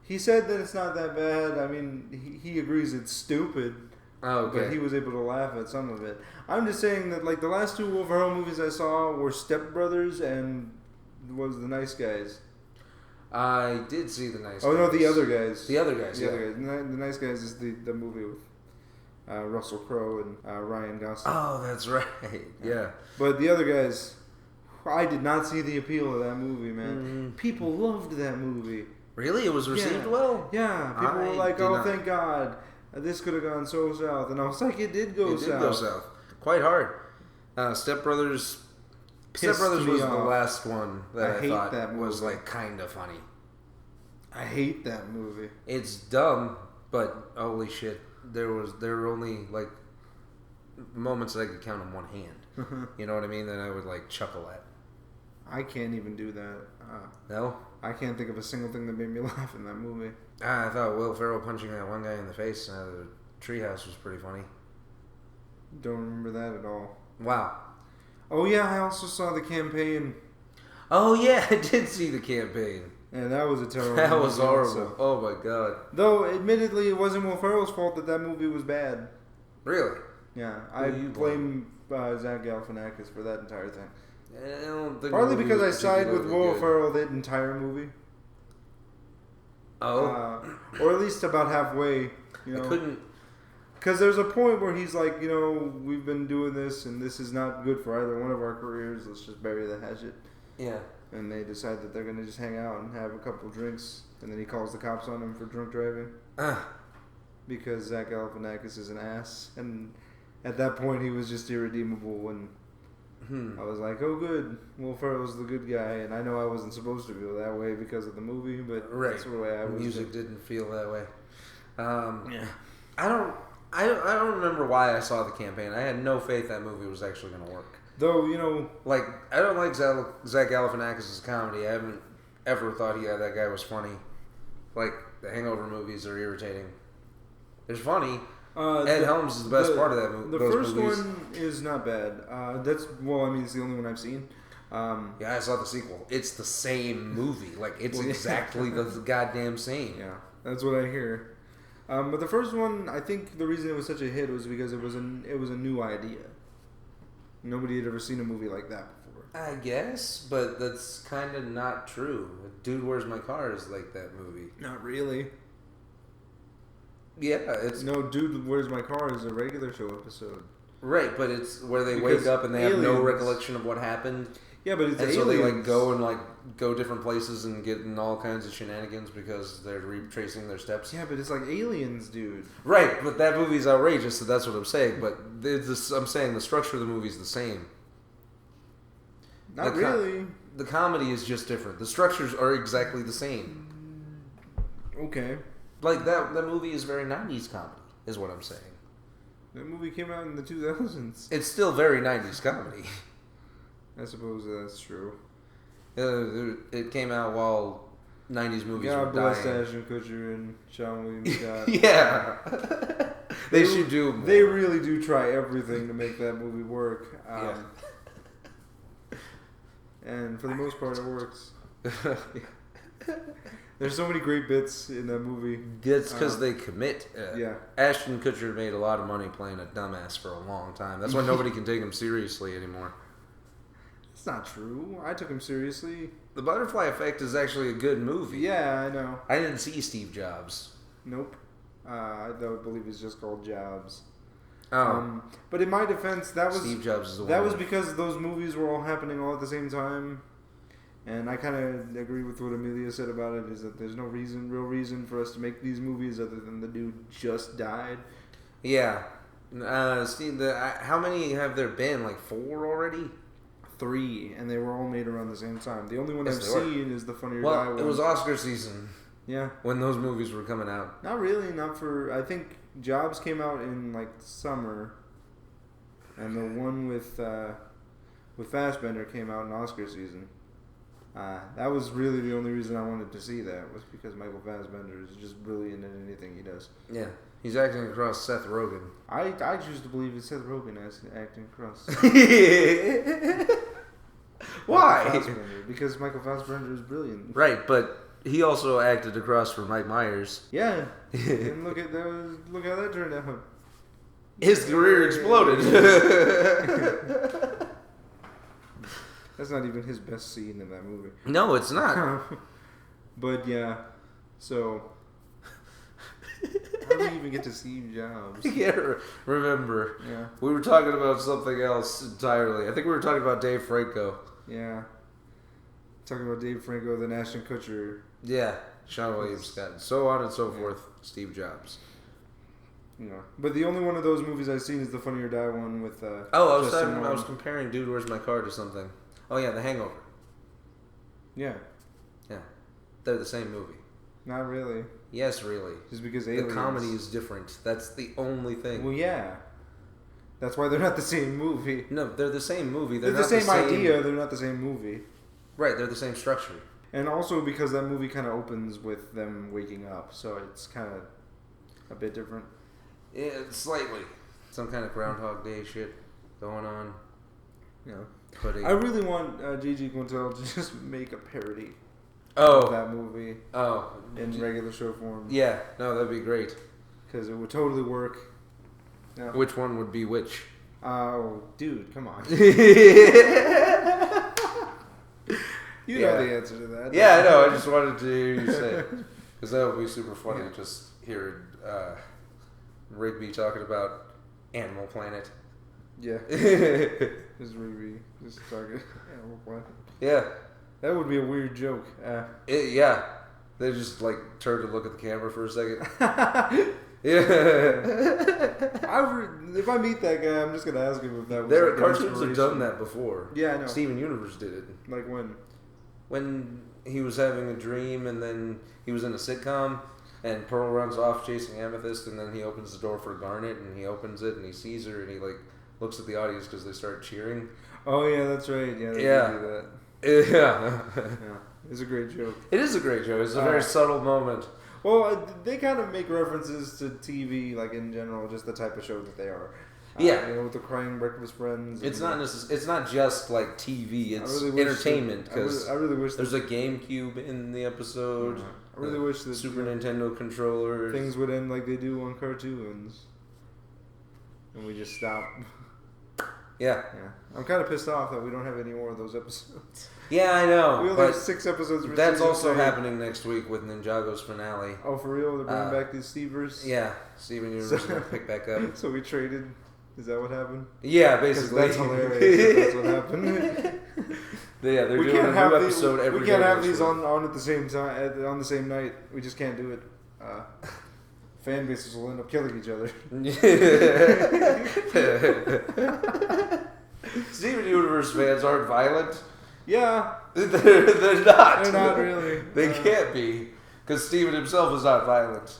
He said that it's not that bad. I mean, he agrees it's stupid. Oh, okay. But he was able to laugh at some of it. I'm just saying that like the last two Will Ferrell movies I saw were Step Brothers and was The Nice Guys. I did see The Nice Guys. Oh no, The Other Guys. The Other Guys. The Other Guys. The Nice Guys is the movie with Russell Crowe and Ryan Gosling. Oh, that's right. Yeah. But The Other Guys, I did not see the appeal of that movie, man. People loved that movie. Really? It was received well? Yeah. People were like, oh, thank God. this could have gone so south. And I was like, it did go south. It did go south. Quite hard. Step Brothers was the last one that I thought that was like kind of funny. I hate that movie. It's dumb, but holy shit, there were only like moments that I could count on one hand. You know what I mean? That I would like chuckle at. I can't even do that. No? I can't think of a single thing that made me laugh in that movie. I thought Will Ferrell punching that one guy in the face out of the treehouse was pretty funny. Don't remember that at all. Wow. Oh yeah, I also saw The Campaign. Oh yeah, I did see The Campaign. And that was a terrible movie. That was horrible. Also. Oh my god. Though, admittedly, it wasn't Will Ferrell's fault that movie was bad. Really? Yeah, I blame Zach Galifianakis for that entire thing. I don't think partly because I side with Will Ferrell the entire movie. Oh. Or at least about halfway. You know? I couldn't. Because there's a point where he's like, we've been doing this and this is not good for either one of our careers. Let's just bury the hatchet. Yeah. And they decide that they're going to just hang out and have a couple drinks. And then he calls the cops on him for drunk driving. Because Zach Galifianakis is an ass. And at that point, he was just irredeemable. And I was like, oh, good. Will Ferrell's the good guy. And I know I wasn't supposed to feel that way because of the movie. But that's the way I was. Music didn't feel that way. Yeah. I don't remember why I saw The Campaign. I had no faith that movie was actually going to work. Though, like, I don't like Zach Galifianakis' comedy. I haven't ever thought that guy was funny. Like, the Hangover movies are irritating. They're funny. Ed Helms is the best part of that movie. The first one is not bad. It's the only one I've seen. Yeah, I saw the sequel. It's the same movie. Like, it's exactly the goddamn same. Yeah, that's what I hear. But the first one, I think the reason it was such a hit was because it was a new idea. Nobody had ever seen a movie like that before. I guess, but that's kind of not true. Dude, Where's My Car is like that movie. Not really. Yeah, it's... No, Dude, Where's My Car is a regular show episode. Right, but it's where they wake up and they have no recollection of what happened. Yeah, but it's aliens. So they go different places and get in all kinds of shenanigans because they're retracing their steps. Yeah, but it's like aliens, dude. Right, but that movie's outrageous, so that's what I'm saying. But I'm saying the structure of the movie's the same. Not really. The comedy is just different. The structures are exactly the same. Okay. Like, that movie is very 90s comedy, is what I'm saying. That movie came out in the 2000s. It's still very 90s comedy. I suppose that's true. It came out while 90s movies were dying. God bless Ashton Kutcher and Sean William Scott. Yeah. They should do more. They really do try everything to make that movie work. And for the most part, it works. There's so many great bits in that movie. That's because they commit. Yeah. Ashton Kutcher made a lot of money playing a dumbass for a long time. That's why nobody can take him seriously anymore. It's not true. I took him seriously. The Butterfly Effect is actually a good movie. Yeah, I know. I didn't see Steve Jobs. Nope. I believe it's just called Jobs. Oh. But in my defense, Steve Jobs is the one. That was because those movies were all happening all at the same time. And I kind of agree with what Amelia said about it, is that there's no real reason for us to make these movies other than the dude just died. Yeah. Steve, how many have there been? Like 4 already? 3, and they were all made around the same time. The only one I've seen is the Funny or Die one. It was Oscar season. Yeah. When those movies were coming out. Not really. I think Jobs came out in like summer, and the one with Fassbender came out in Oscar season. That was really the only reason I wanted to see that, was because Michael Fassbender is just brilliant in anything he does. Yeah. He's acting across Seth Rogen. I choose to believe it's Seth Rogen acting across. Why? Because Michael Fassbender is brilliant. Right, but he also acted across from Mike Myers. Yeah. And look how that turned out. His career exploded. That's not even his best scene in that movie. No, it's not. But yeah, so how do we even get to Steve Jobs? Yeah, remember. Yeah. We were talking about something else entirely. I think we were talking about Dave Franco. Yeah. Talking about Dave Franco, then Ashton Kutcher. Yeah. Sean William Scott. So on and so forth. Steve Jobs. But the only one of those movies I've seen is the Funny or Die one with. I was comparing Dude, Where's My Car to something. Oh yeah, The Hangover. Yeah. Yeah, they're the same movie. Not really. Yes, really. Just because aliens. The comedy is different. That's the only thing. Well, yeah. That's why they're not the same movie. No, they're the same movie. They're the same idea. They're not the same movie. Right, they're the same structure. And also because that movie kind of opens with them waking up, so it's kind of a bit different. Yeah, slightly. Some kind of Groundhog Day shit going on. I really want Gigi Quintel to just make a parody of that movie. In regular show form. Yeah, no, that'd be great. Because it would totally work. Yeah. Which one would be which? Oh, dude, come on. You Yeah. know the answer to that. Yeah, I know. I just wanted to hear you say it. Because that would be super funny. Yeah. Just hearing Rigby talking about Animal Planet. Yeah. Just Rigby. Just talking Animal Planet. Yeah. That would be a weird joke. Yeah. They just like turn to look at the camera for a second. Yeah. If I meet that guy, I'm just going to ask him if that was Their like cartoons have done that before. Yeah, I know. Steven Universe did it. Like when? When he was having a dream and then he was in a sitcom and Pearl runs off chasing Amethyst and then he opens the door for Garnet and he opens it and he sees her and he like looks at the audience because they start cheering. Oh yeah, that's right. Yeah, they Yeah. do that. Yeah. Yeah. It's a great joke. It is a great joke. It's a very subtle moment. Well, they kind of make references to TV, like in general, just the type of show that they are. Yeah, with the Crying Breakfast Friends. It's not it's not just like TV. It's entertainment because I really wish there's a GameCube in the episode. Yeah. I really wish that Super Nintendo controllers. Things would end like they do on cartoons, and we just stop. Yeah. I'm kind of pissed off that we don't have any more of those episodes. Yeah, I know. We only have 6 episodes. That's also happening next week with Ninjago's finale. Oh, for real? They're bringing back these Steveverse? Yeah, Steven Universe is going to pick back up. So we traded? Is that what happened? Yeah, basically. That's hilarious. That's what happened. Yeah, they're doing a new episode every day. We can't have these on at the same time, on the same night. We just can't do it. Fan bases will end up killing each other. Steven Universe fans aren't violent. Yeah. They're not. They're not really. They can't be. Because Steven himself is not violent.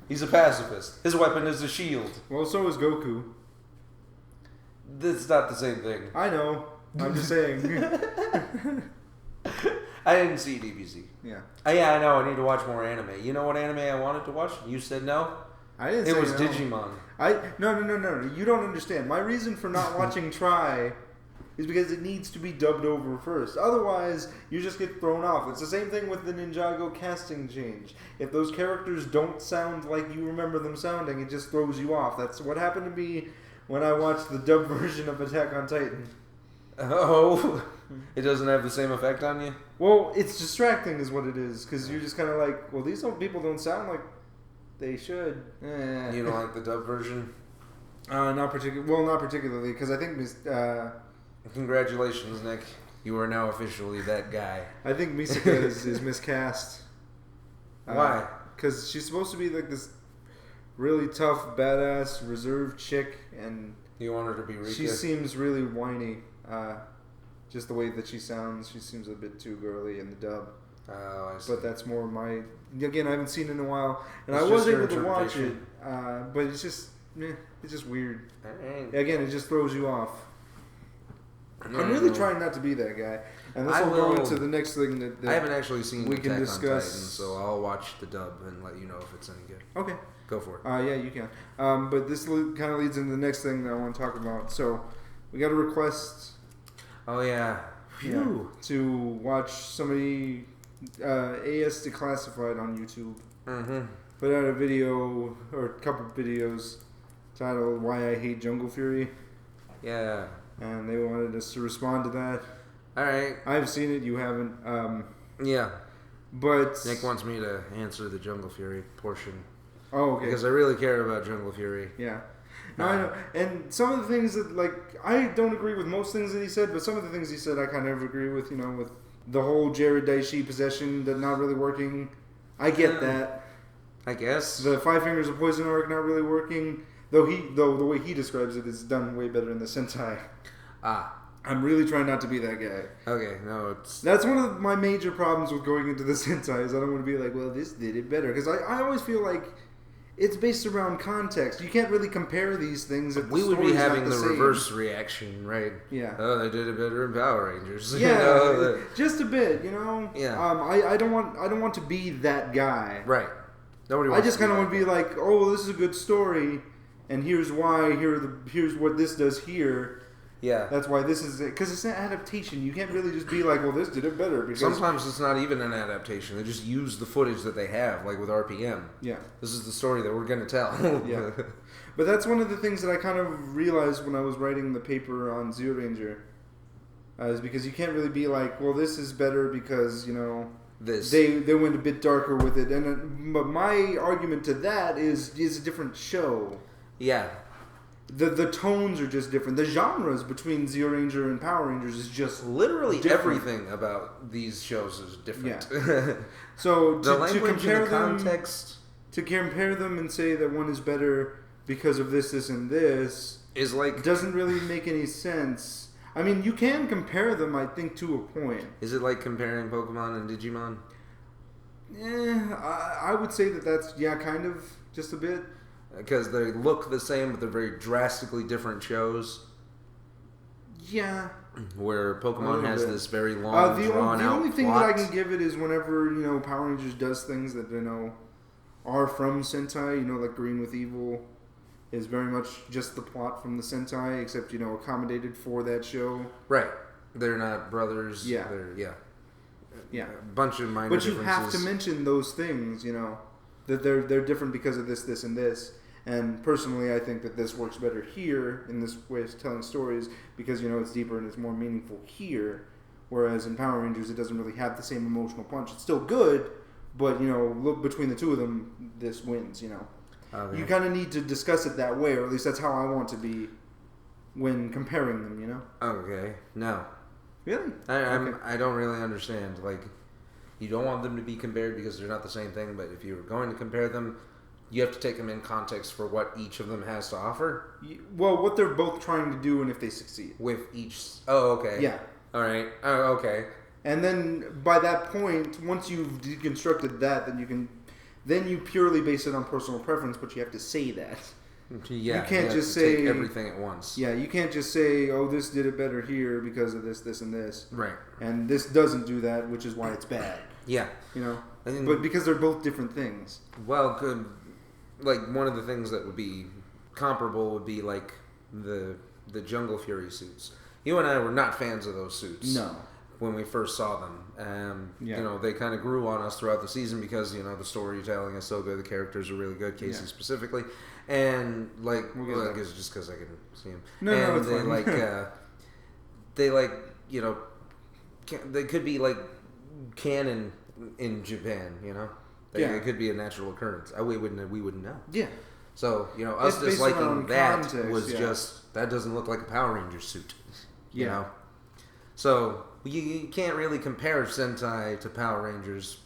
He's a pacifist. His weapon is a shield. Well, so is Goku. That's not the same thing. I know. I'm just saying. I didn't see DBZ. Yeah. Yeah, I know. I need to watch more anime. You know what anime I wanted to watch? You said no? I didn't say no. It was Digimon. No. You don't understand. My reason for not watching Try is because it needs to be dubbed over first. Otherwise, you just get thrown off. It's the same thing with the Ninjago casting change. If those characters don't sound like you remember them sounding, it just throws you off. That's what happened to me when I watched the dubbed version of Attack on Titan. Oh, it doesn't have the same effect on you? Well, it's distracting is what it is, because you're just kind of like, well, these people don't sound like they should. You don't like the dubbed version? Not particularly, because I think Congratulations, Nick. You are now officially that guy. I think Misaka is miscast. Why? Because she's supposed to be like this really tough, badass, reserved chick, and you want her to be Rika? She seems really whiny. Just the way that she sounds, she seems a bit too girly in the dub. Oh, I see. But that's more my... Again, I haven't seen it in a while, and I was able to watch it, but it's just weird. Again, it just throws you off. I'm really trying not to be that guy. And this will go into the next thing that I haven't actually seen we Attack can discuss. On Titan, so I'll watch the dub and let you know if it's any good. Okay. Go for it. Yeah, you can. But this kind of leads into the next thing that I want to talk about. So, we got a request. Oh, yeah. Phew. To watch somebody, AS Declassified on YouTube. Mm-hmm. Put out a video, or a couple videos, titled Why I Hate Jungle Fury. Yeah. And they wanted us to respond to that. Alright. I've seen it, you haven't. Yeah. But Nick wants me to answer the Jungle Fury portion. Oh, okay. Because I really care about Jungle Fury. Yeah. No, I know. And some of the things that, like, I don't agree with most things that he said, but some of the things he said I kind of agree with, with the whole Jared Daishi possession that not really working. I get that. I guess. The Five Fingers of Poison arc not really working. Though the way he describes it is done way better in the Sentai. I'm really trying not to be that guy. Okay, no, it's... That's one of my major problems with going into the Sentai is I don't want to be like, well, this did it better. Because I always feel like it's based around context. You can't really compare these things if we would be having the reverse reaction, right? Yeah. Oh, they did it better in Power Rangers. Yeah, just a bit, you know? Yeah. I don't want to be that guy. Right. Nobody wants I just kind of want to be like, oh, well, this is a good story, and here's why, here's what this does here. Yeah. That's why this is it. Because it's an adaptation. You can't really just be like, well, this did it better. Because sometimes it's not even an adaptation. They just use the footage that they have, like with RPM. Yeah. This is the story that we're going to tell. Yeah. But that's one of the things that I kind of realized when I was writing the paper on Zyuranger. Is because you can't really be like, well, this is better because, you know, they went a bit darker with it. But my argument to that is a different show. Yeah. The tones are just different. The genres between Zyuranger and Power Rangers is just literally different. Everything about these shows is different. Yeah. So the language and the context to compare them and say that one is better because of this, and this is like doesn't really make any sense. I mean, you can compare them, I think, to a point. Is it like comparing Pokemon and Digimon? I would say that's kind of just a bit. Because they look the same, but they're very drastically different shows. Yeah. Where Pokemon has this very long, drawn-out The only thing plot. that I can give it is whenever, you know, Power Rangers does things that, you know, are from Sentai, you know, like Green with Evil is very much just the plot from the Sentai, except, you know, accommodated for that show. Right. They're not brothers. Yeah. Yeah. A bunch of minor differences. But you have to mention those things, you know, that they're different because of this, and this. And personally, I think that this works better here in this way of telling stories because, you know, it's deeper and it's more meaningful here. Whereas in Power Rangers, it doesn't really have the same emotional punch. It's still good, but, you know, look between the two of them, this wins, you know. Okay. You kind of need to discuss it that way, or at least that's how I want to be when comparing them, you know? Okay. No. Really? I don't really understand. Like, you don't want them to be compared because they're not the same thing, but if you were going to compare them, you have to take them in context for what each of them has to offer. Well, what they're both trying to do and if they succeed. With each... Oh, okay. Yeah. All right. Oh, okay. And then by that point, once you've deconstructed that, then you purely base it on personal preference, but you have to say that. Yeah. You can't just say... take everything at once. Yeah, you can't just say, oh, this did it better here because of this, and this. Right. And this doesn't do that, which is why it's bad. Yeah. You know? But because they're both different things. Well, like, one of the things that would be comparable would be, like, the Jungle Fury suits. You and I were not fans of those suits. No. When we first saw them. Yeah. You know, they kind of grew on us throughout the season because, you know, the storytelling is so good, the characters are really good, Casey specifically. And, like, I guess just because I can see him. No, it's they, fine. like, you know, they could be, like, canon in Japan, you know? It could be a natural occurrence. We wouldn't know. Yeah. So, you know, us disliking that was just, that doesn't look like a Power Ranger suit. You know? So, you can't really compare Sentai to Power Rangers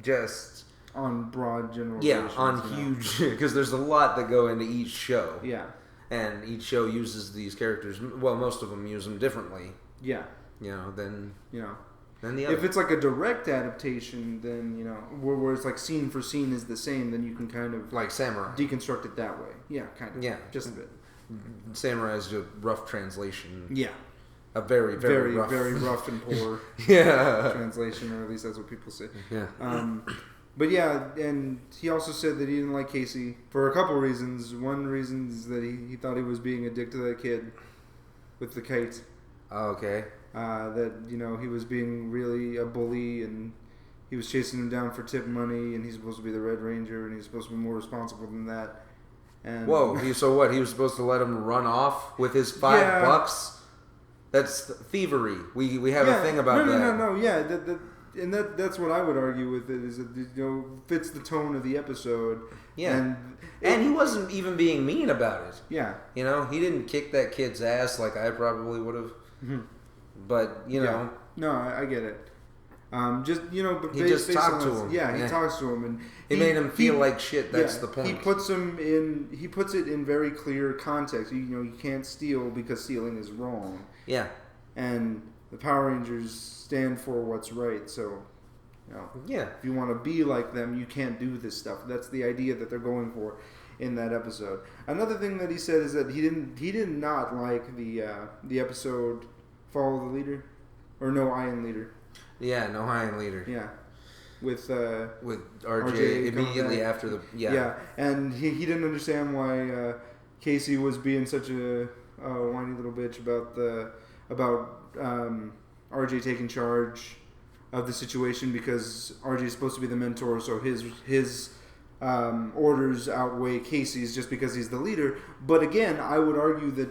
just... on broad generalizations. Yeah, on huge... Because there's a lot that go into each show. Yeah. And each show uses these characters... Well, most of them use them differently. Yeah. You know, than... You know. Than the other. If it's like a direct adaptation, then, you know, where it's like scene for scene is the same, then you can kind of... Like Samurai. Deconstruct it that way. Yeah, kind of. Yeah. Just a bit. Samurai is a rough translation. Yeah. A very, very rough. Very rough and poor translation, or at least that's what people say. Yeah. But yeah, and he also said that he didn't like Casey for a couple reasons. One reason is that he thought he was being a dick to that kid with the kite. Oh, okay. That, you know, he was being really a bully and he was chasing him down for tip money and he's supposed to be the Red Ranger and he's supposed to be more responsible than that. And whoa, so what? He was supposed to let him run off with his $5? That's thievery. We have a thing about that. No. Yeah, that's what I would argue with it is that, you know, fits the tone of the episode. Yeah, and he wasn't even being mean about it. Yeah, you know, he didn't kick that kid's ass like I probably would have. Mm-hmm. But you know, no, I get it. Just but he just talked to him. Yeah, he talks to him, and he made him feel like shit. That's the point. He puts it in very clear context. You can't steal because stealing is wrong. Yeah, and the Power Rangers stand for what's right. So, if you want to be like them, you can't do this stuff. That's the idea that they're going for in that episode. Another thing that he said is that he did not like the episode Follow the Leader or No Iron Leader. Yeah, No Iron Leader. Yeah, with RJ immediately after the and he didn't understand why Casey was being such a whiny little bitch about RJ taking charge of the situation because RJ is supposed to be the mentor, so his orders outweigh Casey's just because he's the leader. But again, I would argue that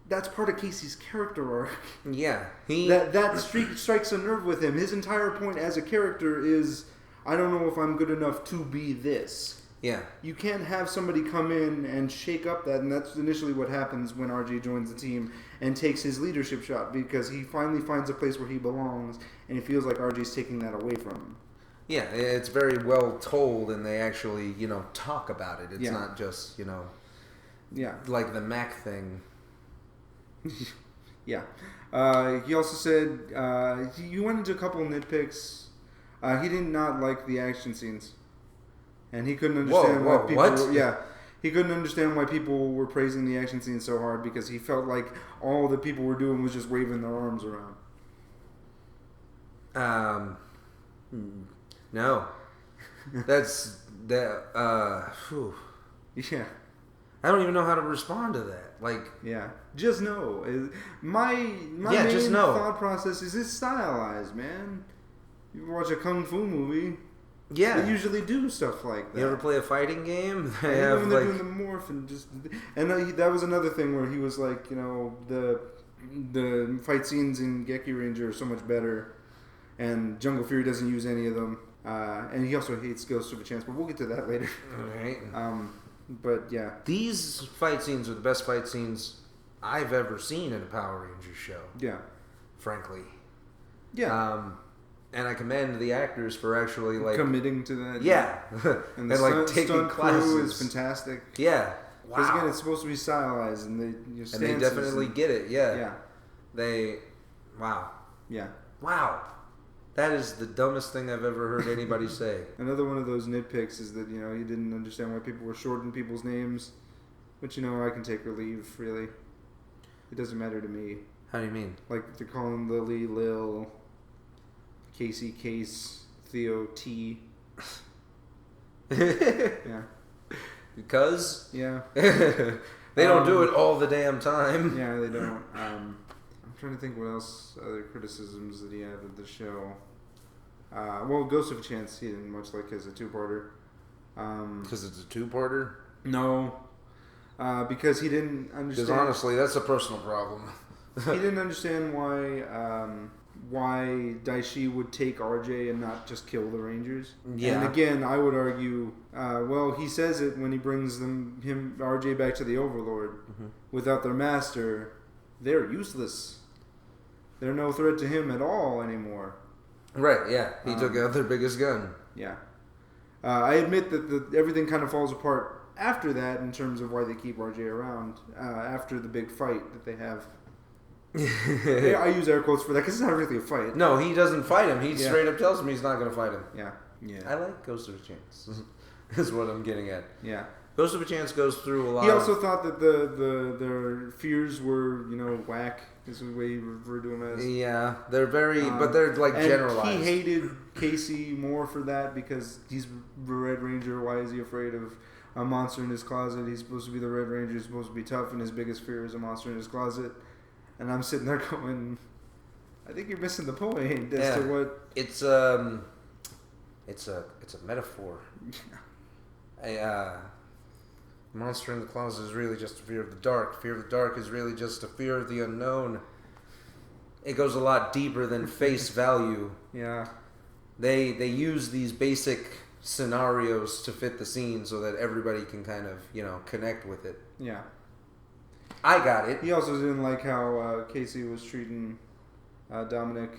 that's part of Casey's character arc. Yeah, that strikes a nerve with him. His entire point as a character is, I don't know if I'm good enough to be this. Yeah. You can't have somebody come in and shake up that, and that's initially what happens when RJ joins the team and takes his leadership shot because he finally finds a place where he belongs, and he feels like RJ's taking that away from him. Yeah, it's very well told, and they actually, talk about it. It's not just, like the Mac thing. Yeah. He also said he went into a couple of nitpicks. He did not like the action scenes, and he couldn't understand why people. He couldn't understand why people were praising the action scenes so hard because he felt like all that people were doing was just waving their arms around. No, that's that. Yeah. I don't even know how to respond to that. Just know. My main thought process is it's stylized, man. You watch a kung fu movie. Yeah, they usually do stuff like that. You ever play a fighting game? They're doing the morph and that was another thing where he was like, the fight scenes in Geki Ranger are so much better, and Jungle Fury doesn't use any of them, and he also hates Ghost of a Chance, but we'll get to that later. All right. But yeah, these fight scenes are the best fight scenes I've ever seen in a Power Rangers show. Yeah, frankly. Yeah. And I commend the actors for actually committing to that. Yeah, and taking classes crew is fantastic. Yeah, because again, it's supposed to be stylized, and they definitely get it. Yeah, yeah. Wow. Yeah. Wow. That is the dumbest thing I've ever heard anybody say. Another one of those nitpicks is that, he didn't understand why people were shortening people's names, which, I can take or leave, really. It doesn't matter to me. How do you mean? Like, they're calling Lily Lil, Casey Case, Theo T. Yeah. Because? Yeah. They don't do it all the damn time. Yeah, they don't. I'm trying to think what else, other criticisms that he had of the show. Ghost of a Chance, he didn't much like as a two-parter. Because it's a two-parter? No. Because he didn't understand... Because honestly, that's a personal problem. He didn't understand why Daishi would take RJ and not just kill the Rangers. Yeah. And again, I would argue, he says it when he brings RJ back to the Overlord. Mm-hmm. Without their master, they're useless. They're no threat to him at all anymore. Right, yeah. He took out their biggest gun. Yeah. I admit that everything kind of falls apart after that in terms of why they keep RJ around after the big fight that they have. I use air quotes for that because it's not really a fight. No, he doesn't fight him. He straight up tells him he's not going to fight him. Yeah. Yeah. I like Ghost of a Chance. Is what I'm getting at. Yeah. Ghost of a Chance goes through a lot. He also thought that their fears were, whack. Is the way he referred to them as. Yeah, they're very, but they're generalized. He hated Casey more for that because he's the Red Ranger. Why is he afraid of a monster in his closet? He's supposed to be the Red Ranger. He's supposed to be tough, and his biggest fear is a monster in his closet. And I'm sitting there going, I think you're missing the point as to what it's a metaphor. Monster in the closet is really just a fear of the dark. Fear of the dark is really just a fear of the unknown. It goes a lot deeper than face value. Yeah. They use these basic scenarios to fit the scene so that everybody can kind of, connect with it. Yeah. I got it. He also didn't like how Casey was treating Dominic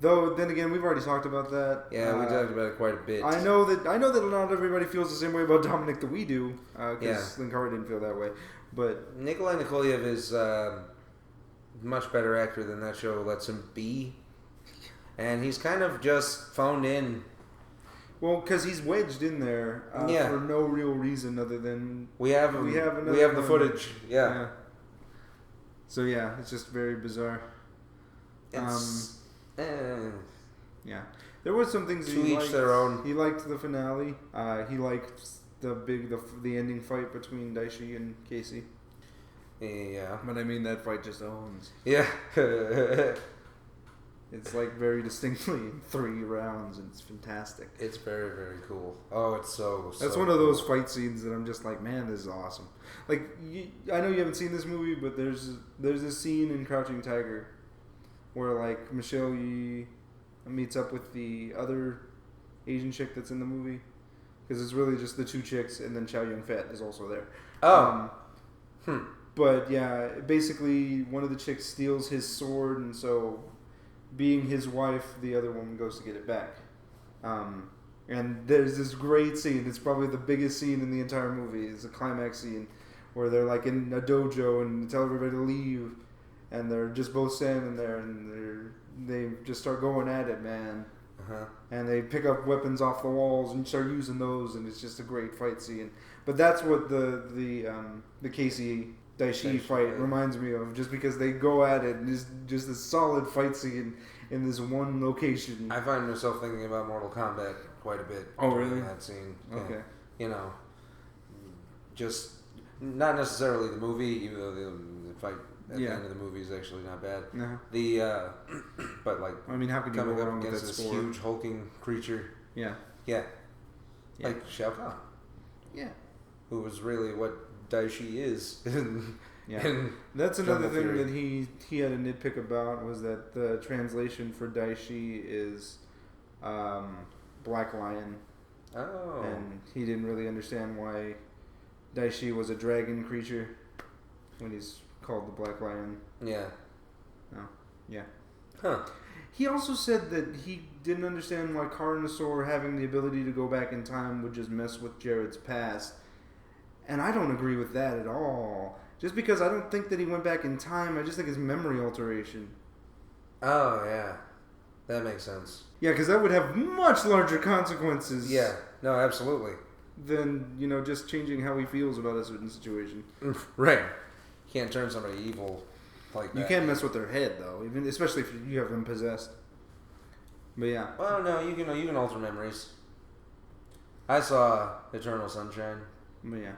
Though then again, we've already talked about that. Yeah, we talked about it quite a bit. I know that not everybody feels the same way about Dominic that we do, because Linkara didn't feel that way. But Nikolai Nikoliev is much better actor than that show lets him be, and he's kind of just phoned in. Well, because he's wedged in there for no real reason other than we have the footage. Yeah. So yeah, it's just very bizarre. It's yeah. There were some things that to he each liked. their own. He liked the finale. He liked the ending fight between Daishi and Casey. Yeah. But I mean, that fight just owns. Yeah. It's like very distinctly in 3 rounds, and it's fantastic. It's very, very cool. Oh, it's so That's one of those fight scenes that I'm just like, man, this is awesome. Like, I know you haven't seen this movie, but there's this scene in Crouching Tiger where, like, Michelle Yeoh meets up with the other Asian chick that's in the movie. Because it's really just the 2 chicks, and then Chow Yun-fat is also there. Oh. But, yeah, basically, one of the chicks steals his sword, and so, being his wife, the other woman goes to get it back. And there's this great scene. It's probably the biggest scene in the entire movie. It's a climax scene where they're, like, in a dojo and tell everybody to leave. And they're just both standing there, and they just start going at it, man. Uh-huh. And they pick up weapons off the walls and start using those, and it's just a great fight scene. But that's what the Casey Daishi fight reminds me of, just because they go at it and it's just a solid fight scene in this one location. I find myself thinking about Mortal Kombat quite a bit. Oh, really? That scene. Okay. You know, just not necessarily the movie, even though the fight at the end of the movie is actually not bad. Uh-huh. But like, I mean, how could you coming go up wrong with against that this score? huge hulking creature? Yeah. Like Shao Kahn. Yeah. Who was really what Daishi is. Yeah. That's another thing that he had a nitpick about, was that the translation for Daishi is Black Lion. Oh. And he didn't really understand why Daishi was a dragon creature when he's called the Black Lion. Yeah. Oh. Yeah. Huh. He also said that he didn't understand why Carnosaur having the ability to go back in time would just mess with Jared's past. And I don't agree with that at all. Just because I don't think that he went back in time, I just think it's memory alteration. Oh, yeah. That makes sense. Yeah, because that would have much larger consequences. Yeah. No, absolutely. Than, just changing how he feels about a certain situation. Right. You can't turn somebody evil like that. You can't mess with their head, though, especially if you have them possessed. But yeah. Well, no, you can alter memories. I saw Eternal Sunshine. But yeah.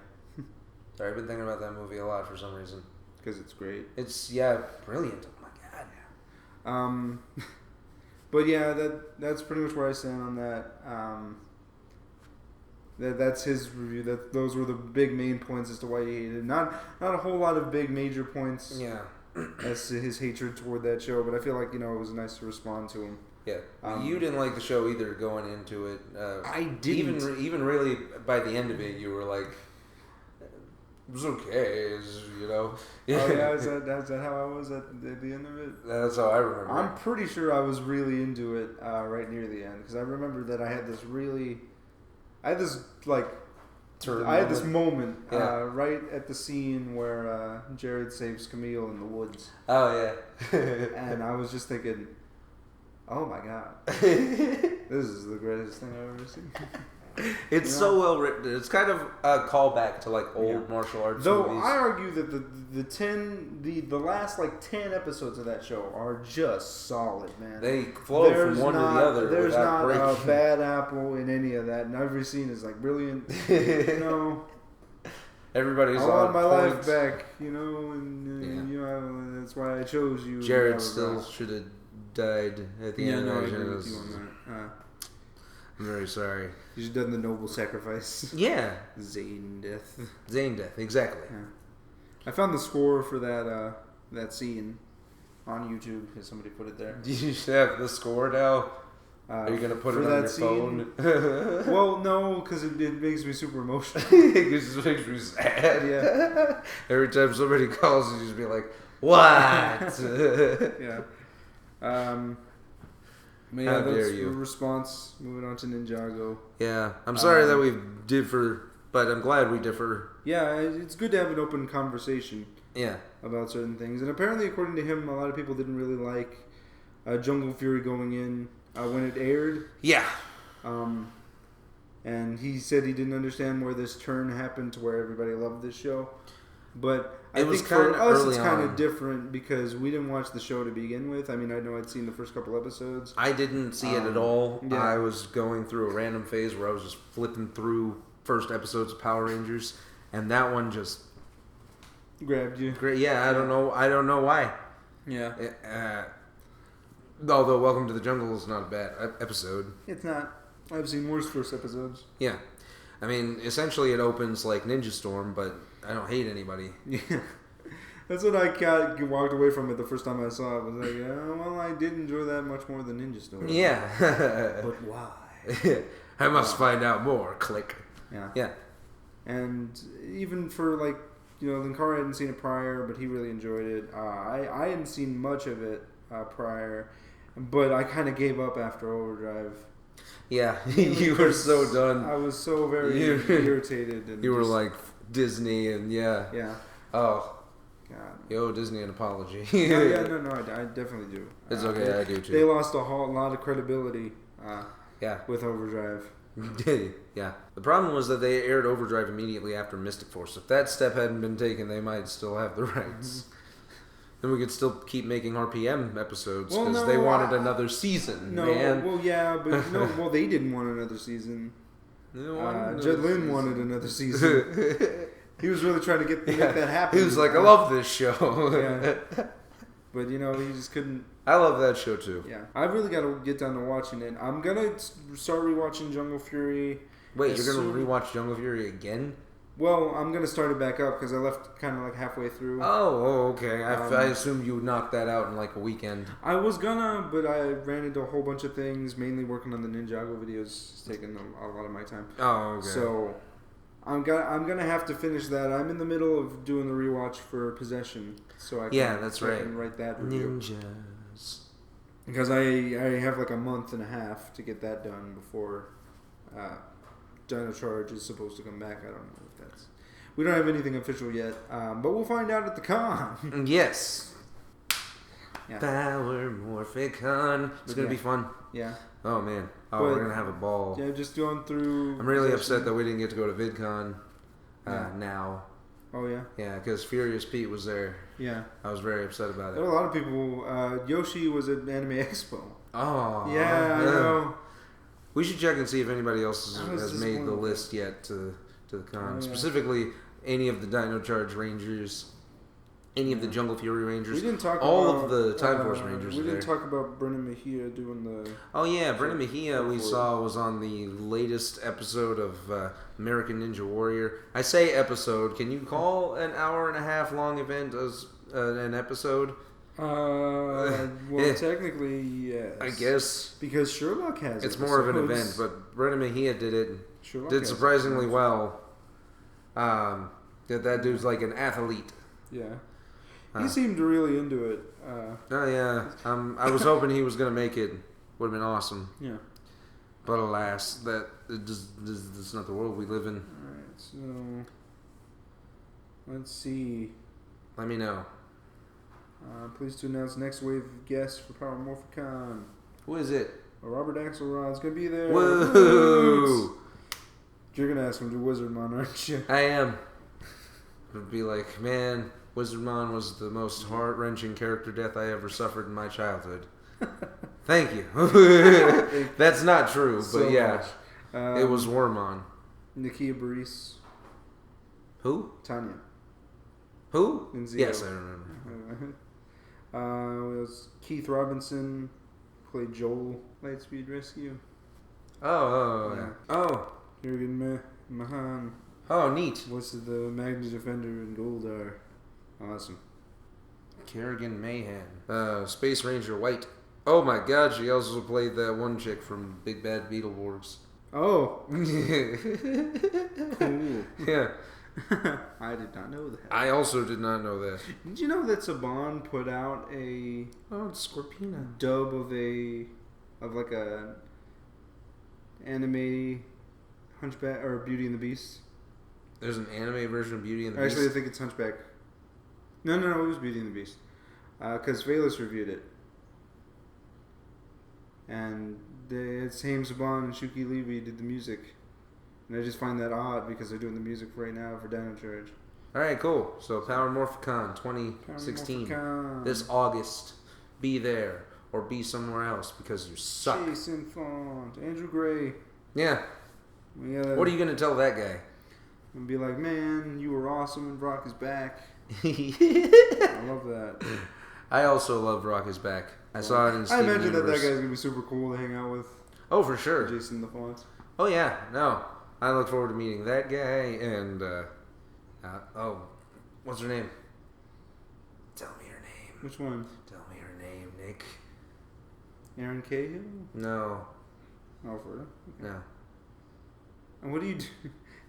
Sorry, I've been thinking about that movie a lot for some reason. Because it's great. It's, brilliant. Oh my god. But yeah, that's pretty much where I stand on that. That's his review. Those were the big main points as to why he hated it. Not a whole lot of big major points. Yeah. As to his hatred toward that show, but I feel like it was nice to respond to him. Yeah. You didn't like the show either going into it. I didn't. Even really by the end of it, you were like, it was okay, Oh yeah, is that how I was at the end of it? That's how I remember. I'm pretty sure I was really into it right near the end, because I remember that I had this moment right at the scene where Jared saves Camille in the woods. Oh yeah. And I was just thinking, oh my god, this is the greatest thing I've ever seen. It's so well written. It's kind of a callback to like old martial arts movies. Though I argue that the last 10 episodes of that show are just solid, man. They flow from one to the other. There's not breaking. a bad apple in any of that, and every scene is like brilliant. Everybody's I want my point. life back, and that's why I chose you. Jared still should have died at the end. I agree with you on that. I'm very sorry. He's done the noble sacrifice. Yeah. Zane death, exactly. Yeah. I found the score for that scene on YouTube, because somebody put it there. Do you have the score now? Are you going to put it on your phone? Well, no, because it makes me super emotional. It just makes me sad. Yeah. Every time somebody calls, you just be like, what? Yeah. How dare that's you? a response. Moving on to Ninjago. Yeah, I'm sorry that we differ, but I'm glad we differ. Yeah, it's good to have an open conversation. Yeah. About certain things, and apparently, according to him, a lot of people didn't really like Jungle Fury going in when it aired. Yeah. And he said he didn't understand where this turn happened to where everybody loved this show. But I think for us, it's kind of different because we didn't watch the show to begin with. I mean, I know I'd seen the first couple episodes. I didn't see it at all. Yeah. I was going through a random phase where I was just flipping through first episodes of Power Rangers, and that one just grabbed you. great. Yeah, I don't know why. Yeah. Although Welcome to the Jungle is not a bad episode. It's not. I've seen worse first episodes. Yeah. I mean, essentially it opens like Ninja Storm, but I don't hate anybody. Yeah. That's what I walked away from it the first time I saw it. Was like, well, I did enjoy that much more than Ninja Storm. Yeah. But why? I must find out more. Click. Yeah. Yeah. And even for like, Linkara hadn't seen it prior, but he really enjoyed it. I hadn't seen much of it prior, but I kind of gave up after Overdrive. Yeah, you were so done. I was so very irritated. And you were like Disney and yeah. Yeah. Oh. God. Yo, Disney, an apology. No, I definitely do. It's okay, I do too. They lost a lot of credibility yeah. with Overdrive. Yeah. The problem was that they aired Overdrive immediately after Mystic Force. If that step hadn't been taken, they might still have the rights. Then we could still keep making RPM episodes because they wanted another season. No, man. well, yeah, but no, well, they didn't want another season. Jed Lynn wanted another season. He was really trying to make that happen. He was like, I love this show. Yeah. But, he just couldn't. I love that show, too. Yeah. I've really got to get down to watching it. I'm going to start rewatching Jungle Fury. Wait, you're going to rewatch Jungle Fury again? Well, I'm going to start it back up because I left kind of like halfway through. Oh, okay. I assumed you would knock that out in like a weekend. I was gonna, but I ran into a whole bunch of things, mainly working on the Ninjago videos. It's taken a lot of my time. Oh, okay. So I'm gonna have to finish that. I'm in the middle of doing the rewatch for Possession, so I can, that's right. I can write that review. Ninjas. Because I have like a month and a half to get that done before Dino Charge is supposed to come back. I don't know if that's. We don't have anything official yet, but we'll find out at the con. Yes. Yeah. Power Morphicon. It's gonna be fun. Yeah. Oh man. We're gonna have a ball. Yeah, just going through. I'm really upset that we didn't get to go to VidCon now. Oh yeah. Yeah, because Furious Pete was there. Yeah. I was very upset about it. There were a lot of people. Yoshi was at Anime Expo. Oh. Yeah, I know. We should check and see if anybody else has made the list yet to the con. Specifically, any of the Dino Charge Rangers, any of the Jungle Fury Rangers. We didn't talk all about, of the Time Force Rangers. We didn't talk about Brennan Mejia doing the. Oh yeah, Brennan Mejia we saw was on the latest episode of American Ninja Warrior. I say episode. Can you call an hour and a half long event as an episode? Well, technically, yes. I guess because Sherlock has. It's more of an event, but Brennan Mejia did it. Sherlock did surprisingly well. That dude's like an athlete. Yeah. He seemed really into it. Oh yeah. I was hoping he was gonna make it. Would have been awesome. Yeah. But alas, that's not the world we live in. All right. So let's see. Let me know. Pleased to announce next wave of guests for Power Morphicon. Who is it? Robert Axelrod's gonna be there. Woo! You're gonna ask him to Wizardmon, aren't you? I am. It'd be like, man, Wizardmon was the most heart-wrenching character death I ever suffered in my childhood. Thank you. That's not true, but so yeah. It was Wormon. Nakia Burris. Who? Tanya. Who? Nzio. Yes, I remember. It was Keith Robinson, played Joel, Lightspeed Rescue. Oh. Jurgen Mahan. Oh, neat. Was the Magna Defender and Goldar. Awesome. Kerrigan Mahan. Space Ranger White. Oh my god, she also played that one chick from Big Bad Beetleborgs. Oh. Cool. Yeah. I did not know that. I also did not know that. Did you know that Saban put out a Scorpina dub of a of like a anime Hunchback or Beauty and the Beast. There's an anime version of Beauty and the Beast? Actually, I think it's Hunchback. No, it was Beauty and the Beast. Because Velas reviewed it. And it's Haim Saban and Shuki Levy did the music. And I just find that odd because they're doing the music right now for Dino Charge. Alright, cool. So Power Morphicon 2016. This August. Be there. Or be somewhere else because you suck. Jason Font. Andrew Gray. Yeah. What are you going to tell that guy? And be like, man, you were awesome and Brock is back. I love that. I also love Rock is Back. I saw it in Steven I imagine Universe. that guy's going to be super cool to hang out with. Oh, for sure. Jason the Font. Oh, yeah. No. I look forward to meeting that guy and, what's her name? Tell me her name. Which one? Tell me her name, Nick. Aaron Cahill? No. Oh, for real? Okay. No. And what do you do?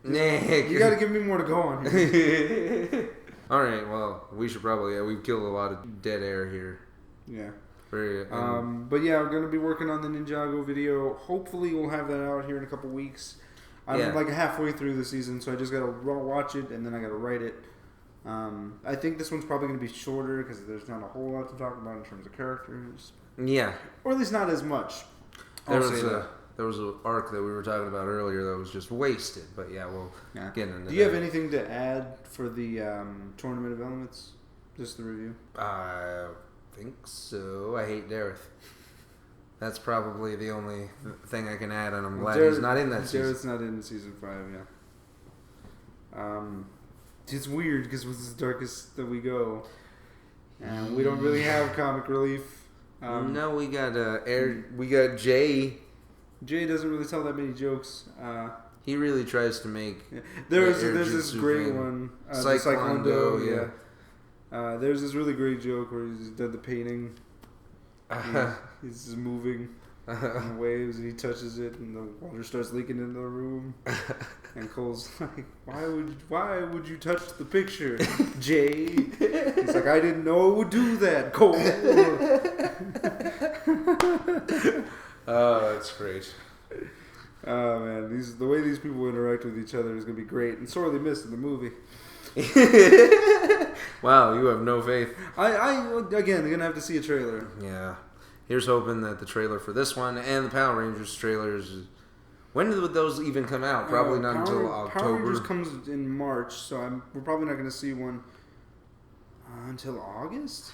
Nick. You got to give me more to go on here. All right. Well, we should probably. We've killed a lot of dead air here. Yeah. But yeah, we're gonna be working on the Ninjago video. Hopefully, we'll have that out here in a couple weeks. I'm like halfway through the season, so I just gotta watch it and then I gotta write it. I think this one's probably gonna be shorter because there's not a whole lot to talk about in terms of characters. Yeah. Or at least not as much. There was an arc that we were talking about earlier that was just wasted. But yeah, we'll get into that. Do you have anything to add for the Tournament of Elements? Just the review? I think so. I hate Dareth. That's probably the only thing I can add, and I'm glad he's not in that season. Dareth's not in season 5, yeah. It's weird because it was the darkest that we go. And we don't really have comic relief. No, we got we got Jay. Jay doesn't really tell that many jokes. He really tries to make. Yeah. There's this great one. Cyclondo, yeah. There's this really great joke where he's done the painting. He's just moving in the waves, and he touches it, and the water starts leaking into the room. And Cole's like, "Why would you touch the picture, Jay?" He's like, "I didn't know it would do that, Cole." Oh, that's great. Oh man, the way these people interact with each other is gonna be great and sorely missed in the movie. Wow, you have no faith. Again, they're gonna have to see a trailer. Yeah. Here's hoping that the trailer for this one and the Power Rangers trailers. When would those even come out? Probably not until October. Power Rangers comes in March, so we're probably not going to see one until August.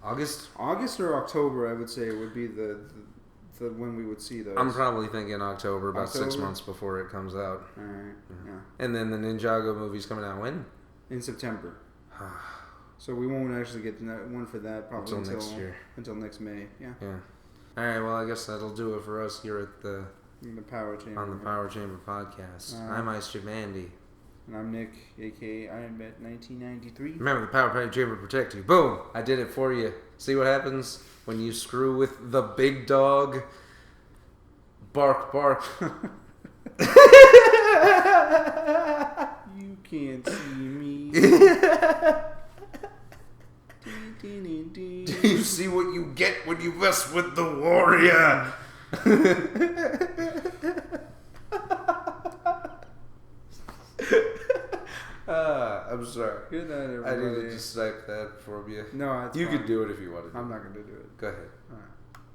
August or October, I would say, would be the when we would see those. I'm probably thinking October, about 6 months before it comes out. All right. Yeah. And then the Ninjago movie's coming out when? In September. So we won't actually get one for that probably until next year. Until next May. Yeah. Yeah. All right. Well, I guess that'll do it for us here at the Power Chamber. On the Power Chamber podcast. I'm Ice Mandy. And I'm Nick, aka IronBet 1993. Remember, the Power Chamber protect you. Boom! I did it for you. See what happens when you screw with the big dog? Bark, bark. You can't see me. Do you see what you get when you mess with the warrior? I'm sorry. Good night, everybody. I needed to snipe that from you. No, it's you fine. could do it if you wanted to. I'm not going to do it. Go ahead. All right.